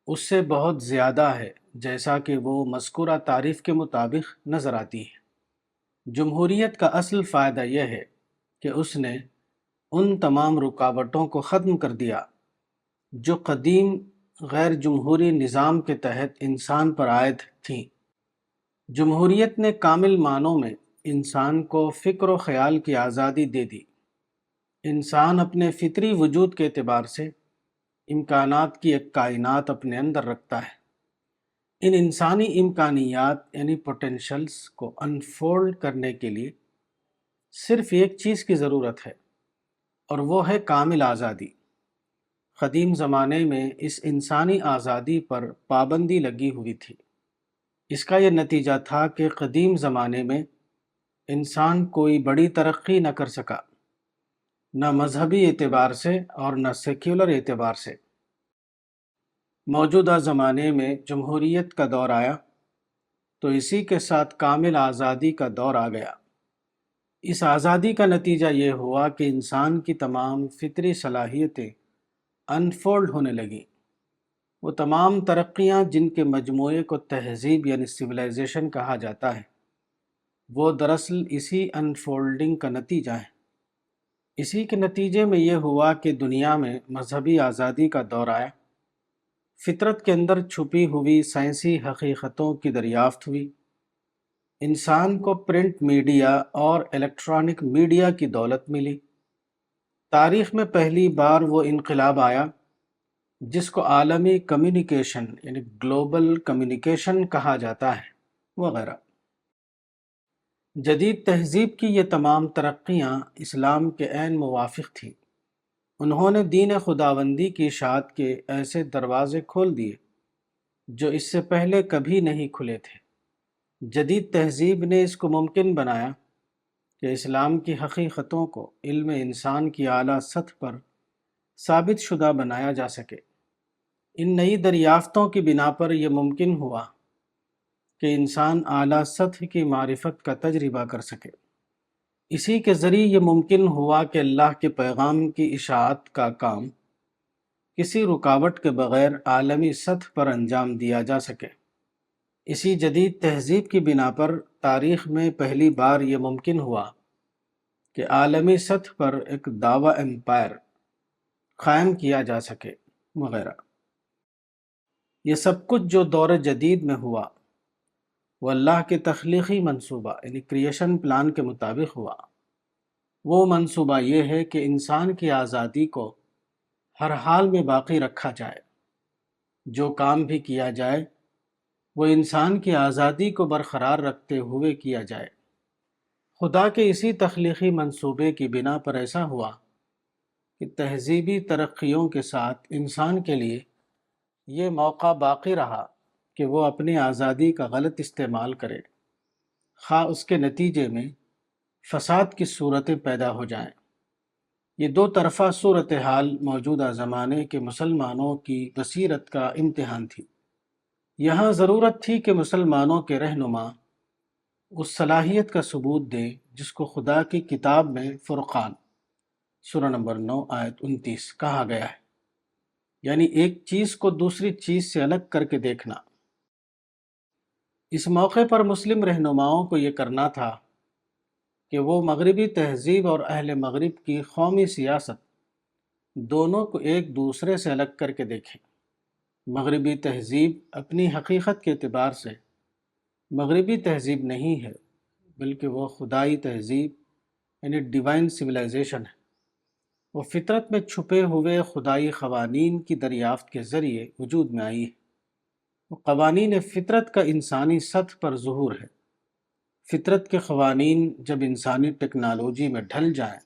[SPEAKER 1] اس سے بہت زیادہ ہے، جیسا کہ وہ مذکورہ تعریف کے مطابق نظر آتی ہے۔ جمہوریت کا اصل فائدہ یہ ہے کہ اس نے ان تمام رکاوٹوں کو ختم کر دیا جو قدیم غیر جمہوری نظام کے تحت انسان پر عائد تھیں۔ جمہوریت نے کامل معنوں میں انسان کو فکر و خیال کی آزادی دے دی۔ انسان اپنے فطری وجود کے اعتبار سے امکانات کی ایک کائنات اپنے اندر رکھتا ہے۔ ان انسانی امکانیات یعنی پوٹینشلز کو انفولڈ کرنے کے لیے صرف ایک چیز کی ضرورت ہے اور وہ ہے کامل آزادی۔ قدیم زمانے میں اس انسانی آزادی پر پابندی لگی ہوئی تھی۔ اس کا یہ نتیجہ تھا کہ قدیم زمانے میں انسان کوئی بڑی ترقی نہ کر سکا، نہ مذہبی اعتبار سے اور نہ سیکولر اعتبار سے۔ موجودہ زمانے میں جمہوریت کا دور آیا تو اسی کے ساتھ کامل آزادی کا دور آ گیا۔ اس آزادی کا نتیجہ یہ ہوا کہ انسان کی تمام فطری صلاحیتیں انفولڈ ہونے لگیں۔ وہ تمام ترقیاں جن کے مجموعے کو تہذیب یعنی سویلائزیشن کہا جاتا ہے، وہ دراصل اسی انفولڈنگ کا نتیجہ ہے۔ اسی کے نتیجے میں یہ ہوا کہ دنیا میں مذہبی آزادی کا دور آیا، فطرت کے اندر چھپی ہوئی سائنسی حقیقتوں کی دریافت ہوئی، انسان کو پرنٹ میڈیا اور الیکٹرانک میڈیا کی دولت ملی۔ تاریخ میں پہلی بار وہ انقلاب آیا جس کو عالمی کمیونیکیشن یعنی گلوبل کمیونیکیشن کہا جاتا ہے، وغیرہ۔ جدید تہذیب کی یہ تمام ترقیاں اسلام کے عین موافق تھیں۔ انہوں نے دین خداوندی کی اشاعت کے ایسے دروازے کھول دیے جو اس سے پہلے کبھی نہیں کھلے تھے۔ جدید تہذیب نے اس کو ممکن بنایا کہ اسلام کی حقیقتوں کو علم انسان کی اعلیٰ سطح پر ثابت شدہ بنایا جا سکے۔ ان نئی دریافتوں کی بنا پر یہ ممکن ہوا کہ انسان اعلیٰ سطح کی معرفت کا تجربہ کر سکے۔ اسی کے ذریعے یہ ممکن ہوا کہ اللہ کے پیغام کی اشاعت کا کام کسی رکاوٹ کے بغیر عالمی سطح پر انجام دیا جا سکے۔ اسی جدید تہذیب کی بنا پر تاریخ میں پہلی بار یہ ممکن ہوا کہ عالمی سطح پر ایک دعوی امپائر قائم کیا جا سکے وغیرہ۔ یہ سب کچھ جو دور جدید میں ہوا وہ اللہ کے تخلیقی منصوبہ یعنی کریشن پلان کے مطابق ہوا۔ وہ منصوبہ یہ ہے کہ انسان کی آزادی کو ہر حال میں باقی رکھا جائے۔ جو کام بھی کیا جائے وہ انسان کی آزادی کو برقرار رکھتے ہوئے کیا جائے۔ خدا کے اسی تخلیقی منصوبے کی بنا پر ایسا ہوا کہ تہذیبی ترقیوں کے ساتھ انسان کے لیے یہ موقع باقی رہا کہ وہ اپنی آزادی کا غلط استعمال کرے، خواہ اس کے نتیجے میں فساد کی صورتیں پیدا ہو جائیں۔ یہ دو طرفہ صورتحال موجودہ زمانے کے مسلمانوں کی بصیرت کا امتحان تھی۔ یہاں ضرورت تھی کہ مسلمانوں کے رہنما اس صلاحیت کا ثبوت دیں جس کو خدا کی کتاب میں فرقان سورہ نمبر 9 آیت 29 کہا گیا ہے، یعنی ایک چیز کو دوسری چیز سے الگ کر کے دیکھنا۔ اس موقع پر مسلم رہنماؤں کو یہ کرنا تھا کہ وہ مغربی تہذیب اور اہل مغرب کی قومی سیاست دونوں کو ایک دوسرے سے الگ کر کے دیکھیں۔ مغربی تہذیب اپنی حقیقت کے اعتبار سے مغربی تہذیب نہیں ہے، بلکہ وہ خدائی تہذیب یعنی ڈیوائن سویلائزیشن ہے۔ وہ فطرت میں چھپے ہوئے خدائی قوانین کی دریافت کے ذریعے وجود میں آئی ہے۔ وہ قوانین فطرت کا انسانی سطح پر ظہور ہے۔ فطرت کے قوانین جب انسانی ٹیکنالوجی میں ڈھل جائیں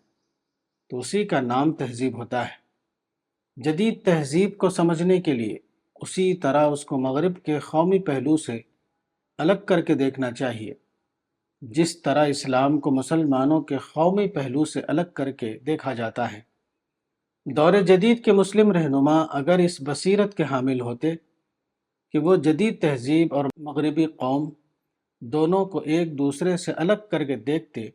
[SPEAKER 1] تو اسی کا نام تہذیب ہوتا ہے۔ جدید تہذیب کو سمجھنے کے لیے اسی طرح اس کو مغرب کے قومی پہلو سے الگ کر کے دیکھنا چاہیے، جس طرح اسلام کو مسلمانوں کے قومی پہلو سے الگ کر کے دیکھا جاتا ہے۔ دور جدید کے مسلم رہنما اگر اس بصیرت کے حامل ہوتے کہ وہ جدید تہذیب اور مغربی قوم دونوں کو ایک دوسرے سے الگ کر کے دیکھتے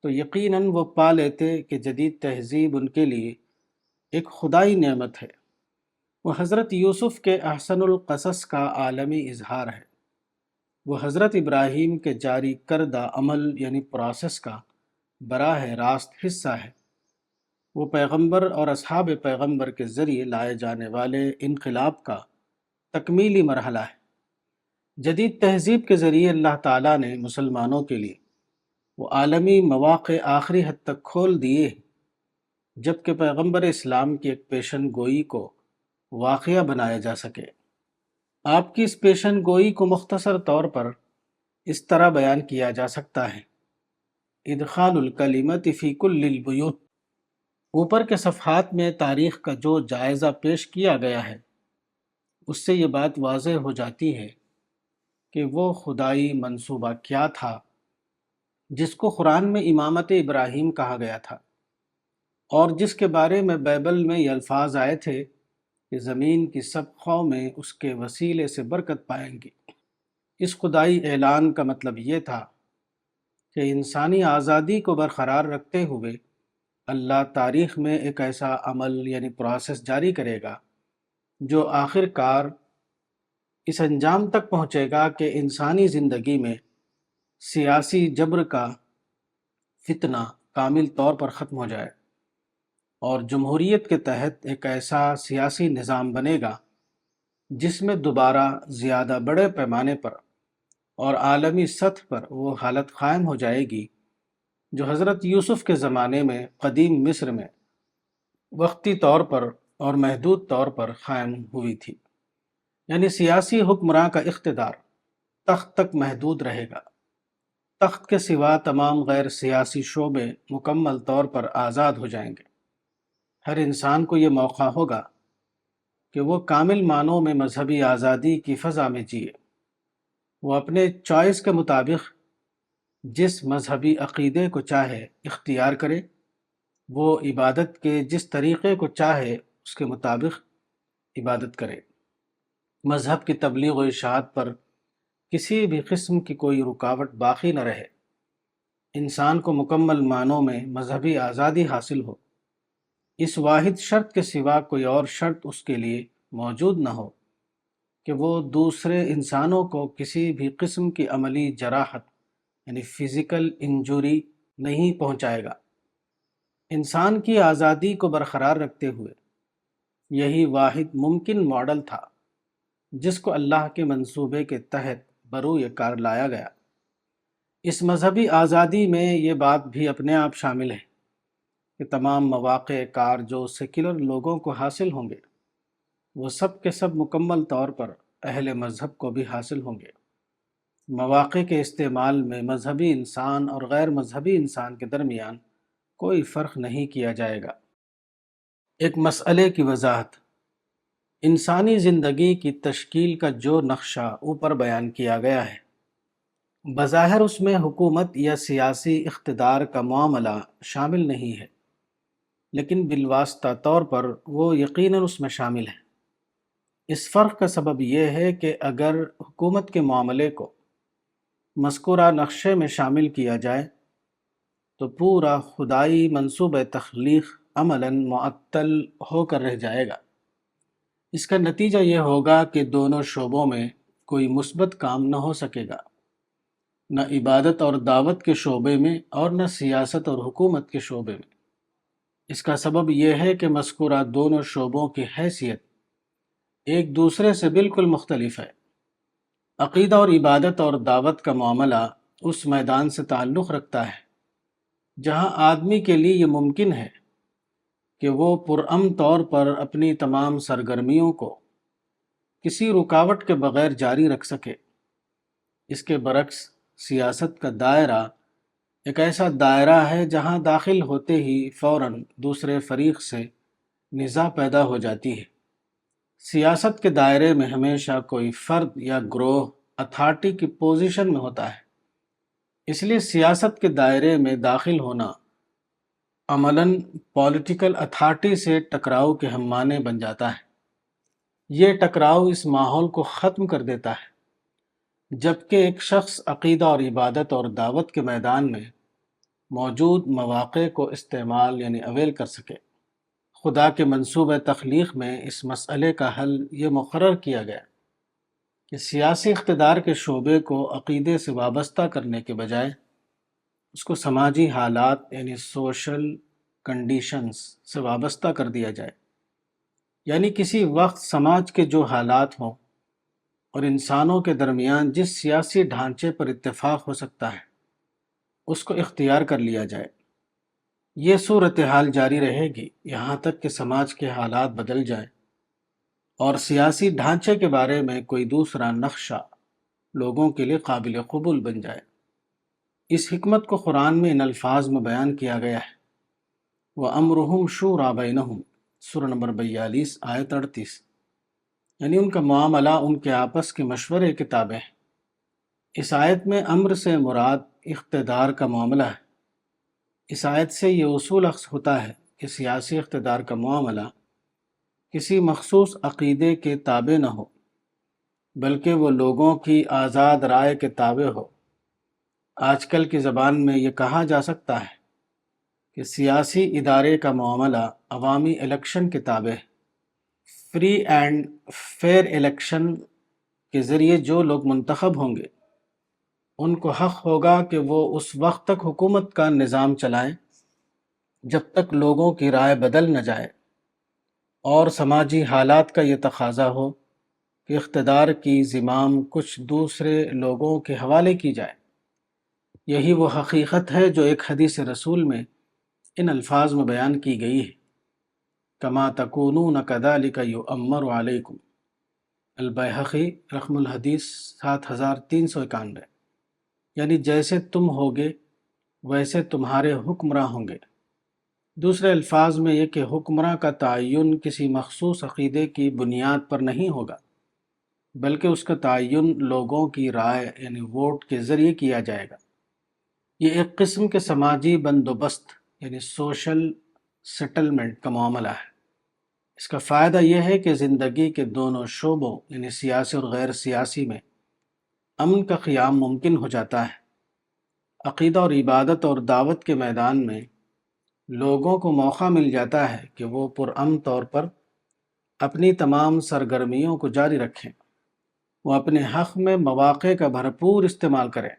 [SPEAKER 1] تو یقیناً وہ پا لیتے کہ جدید تہذیب ان کے لیے ایک خدائی نعمت ہے۔ وہ حضرت یوسف کے احسن القصص کا عالمی اظہار ہے۔ وہ حضرت ابراہیم کے جاری کردہ عمل یعنی پروسیس کا براہ راست حصہ ہے۔ وہ پیغمبر اور اصحاب پیغمبر کے ذریعے لائے جانے والے انقلاب کا تکمیلی مرحلہ ہے۔ جدید تہذیب کے ذریعے اللہ تعالیٰ نے مسلمانوں کے لیے وہ عالمی مواقع آخری حد تک کھول دیے جبکہ پیغمبر اسلام کی ایک پیشن گوئی کو واقعہ بنایا جا سکے۔ آپ کی اس پیشن گوئی کو مختصر طور پر اس طرح بیان کیا جا سکتا ہے: ادخال الکلمۃ فی کل البیوت۔ اوپر کے صفحات میں تاریخ کا جو جائزہ پیش کیا گیا ہے اس سے یہ بات واضح ہو جاتی ہے کہ وہ خدائی منصوبہ کیا تھا جس کو قرآن میں امامت ابراہیم کہا گیا تھا، اور جس کے بارے میں بائبل میں یہ الفاظ آئے تھے کہ زمین کی سب قومیں اس کے وسیلے سے برکت پائیں گی۔ اس خدائی اعلان کا مطلب یہ تھا کہ انسانی آزادی کو برقرار رکھتے ہوئے اللہ تاریخ میں ایک ایسا عمل یعنی پروسیس جاری کرے گا جو آخر کار اس انجام تک پہنچے گا کہ انسانی زندگی میں سیاسی جبر کا فتنہ کامل طور پر ختم ہو جائے اور جمہوریت کے تحت ایک ایسا سیاسی نظام بنے گا جس میں دوبارہ زیادہ بڑے پیمانے پر اور عالمی سطح پر وہ حالت قائم ہو جائے گی جو حضرت یوسف کے زمانے میں قدیم مصر میں وقتی طور پر اور محدود طور پر قائم ہوئی تھی، یعنی سیاسی حکمراں کا اقتدار تخت تک محدود رہے گا۔ تخت کے سوا تمام غیر سیاسی شعبے مکمل طور پر آزاد ہو جائیں گے۔ ہر انسان کو یہ موقع ہوگا کہ وہ کامل معنوں میں مذہبی آزادی کی فضا میں جیے۔ وہ اپنے چوائس کے مطابق جس مذہبی عقیدے کو چاہے اختیار کرے، وہ عبادت کے جس طریقے کو چاہے اس کے مطابق عبادت کرے۔ مذہب کی تبلیغ و اشاعت پر کسی بھی قسم کی کوئی رکاوٹ باقی نہ رہے، انسان کو مکمل معنوں میں مذہبی آزادی حاصل ہو، اس واحد شرط کے سوا کوئی اور شرط اس کے لیے موجود نہ ہو کہ وہ دوسرے انسانوں کو کسی بھی قسم کی عملی جراحت یعنی فزیکل انجوری نہیں پہنچائے گا۔ انسان کی آزادی کو برقرار رکھتے ہوئے یہی واحد ممکن ماڈل تھا جس کو اللہ کے منصوبے کے تحت بروئے کار لایا گیا۔ اس مذہبی آزادی میں یہ بات بھی اپنے آپ شامل ہے کہ تمام مواقع کار جو سیکولر لوگوں کو حاصل ہوں گے وہ سب کے سب مکمل طور پر اہل مذہب کو بھی حاصل ہوں گے۔ مواقع کے استعمال میں مذہبی انسان اور غیر مذہبی انسان کے درمیان کوئی فرق نہیں کیا جائے گا۔ ایک مسئلے کی وضاحت: انسانی زندگی کی تشکیل کا جو نقشہ اوپر بیان کیا گیا ہے، بظاہر اس میں حکومت یا سیاسی اقتدار کا معاملہ شامل نہیں ہے، لیکن بالواسطہ طور پر وہ یقیناً اس میں شامل ہے۔ اس فرق کا سبب یہ ہے کہ اگر حکومت کے معاملے کو مذکورہ نقشے میں شامل کیا جائے تو پورا خدائی منصوبہ تخلیق عملاً معطل ہو کر رہ جائے گا۔ اس کا نتیجہ یہ ہوگا کہ دونوں شعبوں میں کوئی مثبت کام نہ ہو سکے گا، نہ عبادت اور دعوت کے شعبے میں اور نہ سیاست اور حکومت کے شعبے میں۔ اس کا سبب یہ ہے کہ مذکورہ دونوں شعبوں کی حیثیت ایک دوسرے سے بالکل مختلف ہے۔ عقیدہ اور عبادت اور دعوت کا معاملہ اس میدان سے تعلق رکھتا ہے جہاں آدمی کے لیے یہ ممکن ہے کہ وہ پرامن طور پر اپنی تمام سرگرمیوں کو کسی رکاوٹ کے بغیر جاری رکھ سکے۔ اس کے برعکس سیاست کا دائرہ ایک ایسا دائرہ ہے جہاں داخل ہوتے ہی فوراً دوسرے فریق سے نزاع پیدا ہو جاتی ہے۔ سیاست کے دائرے میں ہمیشہ کوئی فرد یا گروہ اتھارٹی کی پوزیشن میں ہوتا ہے، اس لیے سیاست کے دائرے میں داخل ہونا عملاً پولیٹیکل اتھارٹی سے ٹکراؤ کے ہم معنی بن جاتا ہے۔ یہ ٹکراؤ اس ماحول کو ختم کر دیتا ہے جبکہ ایک شخص عقیدہ اور عبادت اور دعوت کے میدان میں موجود مواقع کو استعمال یعنی اویل کر سکے۔ خدا کے منصوبہ تخلیق میں اس مسئلے کا حل یہ مقرر کیا گیا کہ سیاسی اقتدار کے شعبے کو عقیدے سے وابستہ کرنے کے بجائے اس کو سماجی حالات یعنی سوشل کنڈیشنز سے وابستہ کر دیا جائے، یعنی کسی وقت سماج کے جو حالات ہوں اور انسانوں کے درمیان جس سیاسی ڈھانچے پر اتفاق ہو سکتا ہے اس کو اختیار کر لیا جائے۔ یہ صورتحال جاری رہے گی یہاں تک کہ سماج کے حالات بدل جائیں اور سیاسی ڈھانچے کے بارے میں کوئی دوسرا نقشہ لوگوں کے لیے قابل قبول بن جائے۔ اس حکمت کو قرآن میں ان الفاظ میں بیان کیا گیا ہے، وَأَمْرُهُمْ شُورَىٰ بَيْنَهُمْ، سورہ نمبر 42 آیت 38، یعنی ان کا معاملہ ان کے آپس کے مشورے کے تابع ہے۔ اس آیت میں امر سے مراد اقتدار کا معاملہ ہے۔ اس آیت سے یہ اصول اخذ ہوتا ہے کہ سیاسی اقتدار کا معاملہ کسی مخصوص عقیدے کے تابع نہ ہو بلکہ وہ لوگوں کی آزاد رائے کے تابع ہو۔ آج کل کی زبان میں یہ کہا جا سکتا ہے کہ سیاسی ادارے کا معاملہ عوامی الیکشن کے تابع ہے۔ فری اینڈ فیئر الیکشن کے ذریعے جو لوگ منتخب ہوں گے ان کو حق ہوگا کہ وہ اس وقت تک حکومت کا نظام چلائیں جب تک لوگوں کی رائے بدل نہ جائے اور سماجی حالات کا یہ تقاضا ہو کہ اقتدار کی زمام کچھ دوسرے لوگوں کے حوالے کی جائے۔ یہی وہ حقیقت ہے جو ایک حدیث رسول میں ان الفاظ میں بیان کی گئی ہے، کما تکونون کذالک یؤمر علیکم، البیہقی رقم الحدیث 7391، یعنی جیسے تم ہوگے ویسے تمہارے حکمراں ہوں گے۔ دوسرے الفاظ میں یہ کہ حکمراں کا تعین کسی مخصوص عقیدے کی بنیاد پر نہیں ہوگا بلکہ اس کا تعین لوگوں کی رائے یعنی ووٹ کے ذریعے کیا جائے گا۔ یہ ایک قسم کے سماجی بندوبست یعنی سوشل سیٹلمنٹ کا معاملہ ہے۔ اس کا فائدہ یہ ہے کہ زندگی کے دونوں شعبوں یعنی سیاسی اور غیر سیاسی میں امن کا قیام ممکن ہو جاتا ہے۔ عقیدہ اور عبادت اور دعوت کے میدان میں لوگوں کو موقع مل جاتا ہے کہ وہ پرامن طور پر اپنی تمام سرگرمیوں کو جاری رکھیں، وہ اپنے حق میں مواقع کا بھرپور استعمال کریں۔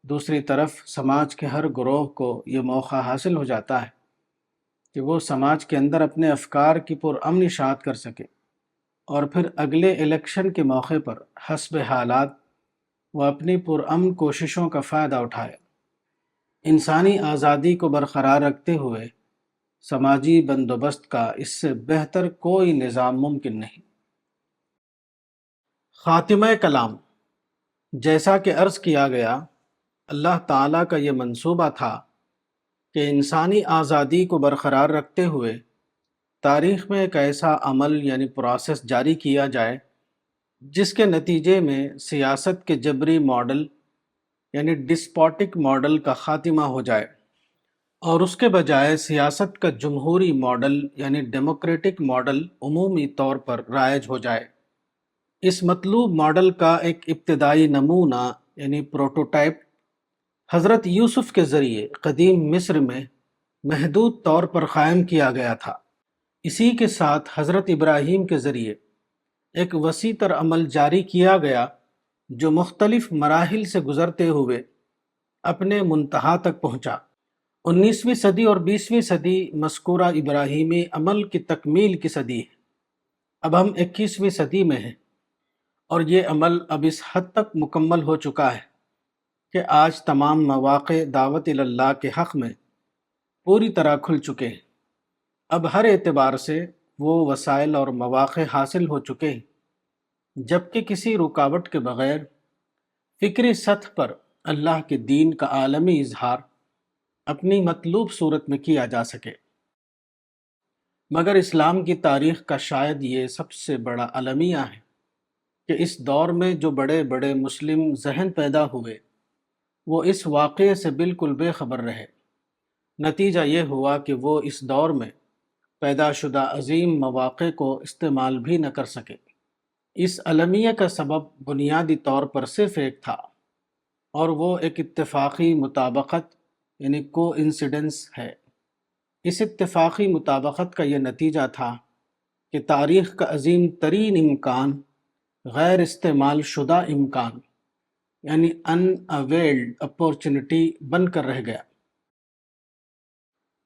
[SPEAKER 1] دوسری طرف سماج کے ہر گروہ کو یہ موقع حاصل ہو جاتا ہے کہ وہ سماج کے اندر اپنے افکار کی پرامن اشاعت کر سکے اور پھر اگلے الیکشن کے موقع پر حسب حالات وہ اپنی پرامن کوششوں کا فائدہ اٹھائے۔ انسانی آزادی کو برقرار رکھتے ہوئے سماجی بندوبست کا اس سے بہتر کوئی نظام ممکن نہیں۔ خاتمہ کلام۔ جیسا کہ عرض کیا گیا، اللہ تعالیٰ کا یہ منصوبہ تھا کہ انسانی آزادی کو برقرار رکھتے ہوئے تاریخ میں ایک ایسا عمل یعنی پروسیس جاری کیا جائے جس کے نتیجے میں سیاست کے جبری ماڈل یعنی ڈسپوٹک ماڈل کا خاتمہ ہو جائے اور اس کے بجائے سیاست کا جمہوری ماڈل یعنی ڈیموکریٹک ماڈل عمومی طور پر رائج ہو جائے۔ اس مطلوب ماڈل کا ایک ابتدائی نمونہ یعنی پروٹوٹائپ حضرت یوسف کے ذریعے قدیم مصر میں محدود طور پر قائم کیا گیا تھا۔ اسی کے ساتھ حضرت ابراہیم کے ذریعے ایک وسیع تر عمل جاری کیا گیا جو مختلف مراحل سے گزرتے ہوئے اپنے منتہا تک پہنچا۔ 19ویں صدی اور 20ویں صدی مذکورہ ابراہیمی عمل کی تکمیل کی صدی ہے۔ اب ہم 21ویں صدی میں ہیں اور یہ عمل اب اس حد تک مکمل ہو چکا ہے کہ آج تمام مواقع دعوت اللہ کے حق میں پوری طرح کھل چکے ہیں۔ اب ہر اعتبار سے وہ وسائل اور مواقع حاصل ہو چکے ہیں جبکہ کسی رکاوٹ کے بغیر فکری سطح پر اللہ کے دین کا عالمی اظہار اپنی مطلوب صورت میں کیا جا سکے۔ مگر اسلام کی تاریخ کا شاید یہ سب سے بڑا المیہ ہے کہ اس دور میں جو بڑے بڑے مسلم ذہن پیدا ہوئے وہ اس واقعے سے بالکل بے خبر رہے۔ نتیجہ یہ ہوا کہ وہ اس دور میں پیدا شدہ عظیم مواقع کو استعمال بھی نہ کر سکے۔ اس المیہ کا سبب بنیادی طور پر صرف ایک تھا اور وہ ایک اتفاقی مطابقت یعنی کو انسیڈنس ہے۔ اس اتفاقی مطابقت کا یہ نتیجہ تھا کہ تاریخ کا عظیم ترین امکان غیر استعمال شدہ امکان یعنی ان اویلڈ اپورچونٹی بن کر رہ گیا۔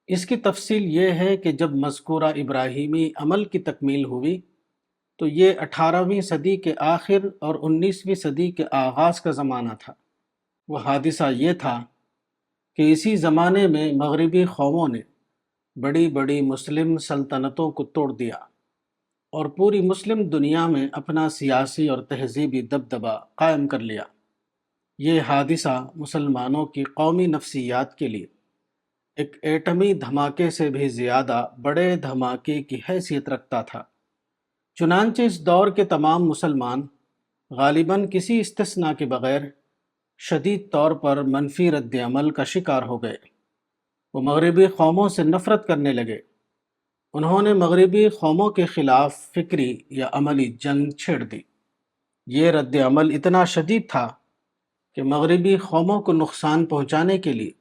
[SPEAKER 1] اس کی تفصیل یہ ہے کہ جب مذکورہ ابراہیمی عمل کی تکمیل ہوئی تو یہ 18ویں صدی کے آخر اور 19ویں صدی کے آغاز کا زمانہ تھا۔ وہ حادثہ یہ تھا کہ اسی زمانے میں مغربی قوموں نے بڑی بڑی مسلم سلطنتوں کو توڑ دیا اور پوری مسلم دنیا میں اپنا سیاسی اور تہذیبی دبدبہ قائم کر لیا۔ یہ حادثہ مسلمانوں کی قومی نفسیات کے لیے ایک ایٹمی دھماکے سے بھی زیادہ بڑے دھماکے کی حیثیت رکھتا تھا۔ چنانچہ اس دور کے تمام مسلمان غالباً کسی استثناء کے بغیر شدید طور پر منفی رد عمل کا شکار ہو گئے۔ وہ مغربی قوموں سے نفرت کرنے لگے۔ انہوں نے مغربی قوموں کے خلاف فکری یا عملی جنگ چھیڑ دی۔ یہ رد عمل اتنا شدید تھا کہ مغربی قوموں کو نقصان پہنچانے کے لیے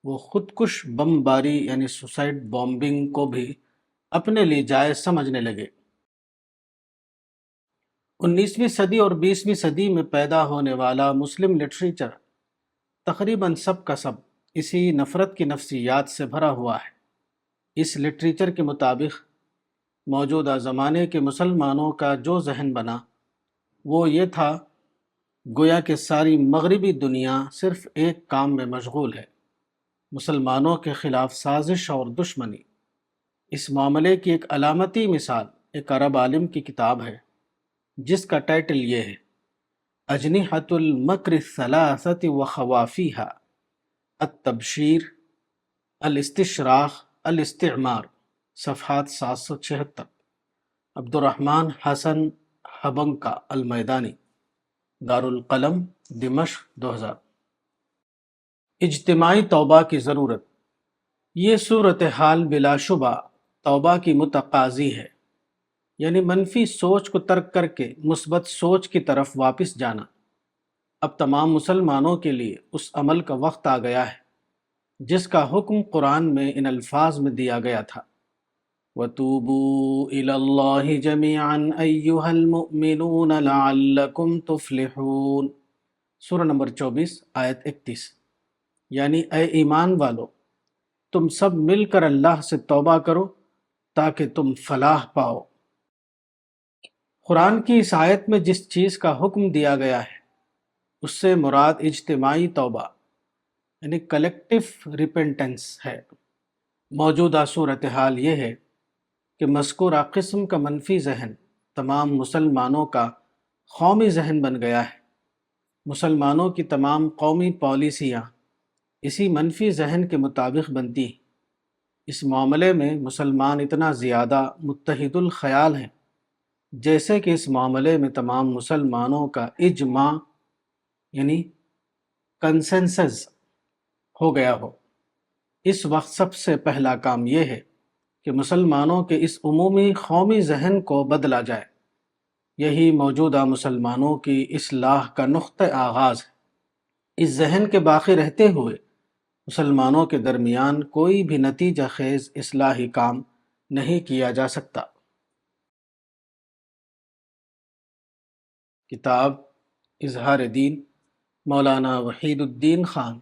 [SPEAKER 1] وہ خودکش بم باری یعنی سوسائڈ بامبنگ کو بھی اپنے لیے جائز سمجھنے لگے۔ 19ویں صدی اور 20ویں صدی میں پیدا ہونے والا مسلم لٹریچر تقریباً سب کا سب اسی نفرت کی نفسیات سے بھرا ہوا ہے۔ اس لٹریچر کے مطابق موجودہ زمانے کے مسلمانوں کا جو ذہن بنا وہ یہ تھا گویا کہ ساری مغربی دنیا صرف ایک کام میں مشغول ہے، مسلمانوں کے خلاف سازش اور دشمنی۔ اس معاملے کی ایک علامتی مثال ایک عرب عالم کی کتاب ہے جس کا ٹائٹل یہ ہے اجنحۃ المکر الثلاثۃ وخوافیہا، التبشیر، الاستشراق، الاستعمار، صفحات 776۔ عبدالرحمن حسن حبنکا المیدانی، دارالقلم، دمشق، 2000۔ اجتماعی توبہ کی ضرورت۔ یہ صورتحال بلا شبہ توبہ کی متقاضی ہے، یعنی منفی سوچ کو ترک کر کے مثبت سوچ کی طرف واپس جانا۔ اب تمام مسلمانوں کے لیے اس عمل کا وقت آ گیا ہے جس کا حکم قرآن میں ان الفاظ میں دیا گیا تھا، وَتُوبُوا إِلَى اللَّهِ جَمِيعًا أَيُّهَا الْمُؤْمِنُونَ لَعَلَّكُمْ تُفْلِحُونَ، سورہ نمبر 24 آیت 31۔ یعنی اے ایمان والو، تم سب مل کر اللہ سے توبہ کرو تاکہ تم فلاح پاؤ۔ قرآن کی اس آیت میں جس چیز کا حکم دیا گیا ہے اس سے مراد اجتماعی توبہ یعنی کلیکٹیو ریپنٹنس ہے۔ موجودہ صورتحال یہ ہے کہ مذکورہ قسم کا منفی ذہن تمام مسلمانوں کا قومی ذہن بن گیا ہے۔ مسلمانوں کی تمام قومی پالیسیاں اسی منفی ذہن کے مطابق بنتی ہیں۔ اس معاملے میں مسلمان اتنا زیادہ متحد الخیال ہیں جیسے کہ اس معاملے میں تمام مسلمانوں کا اجماع یعنی کنسنسس ہو گیا ہو۔ اس وقت سب سے پہلا کام یہ ہے کہ مسلمانوں کے اس عمومی قومی ذہن کو بدلا جائے۔ یہی موجودہ مسلمانوں کی اصلاح کا نقطہ آغاز ہے۔ اس ذہن کے باقی رہتے ہوئے مسلمانوں کے درمیان کوئی بھی نتیجہ خیز اصلاحی کام نہیں کیا جا سکتا۔ کتاب اظہار دین، مولانا وحید الدین خان۔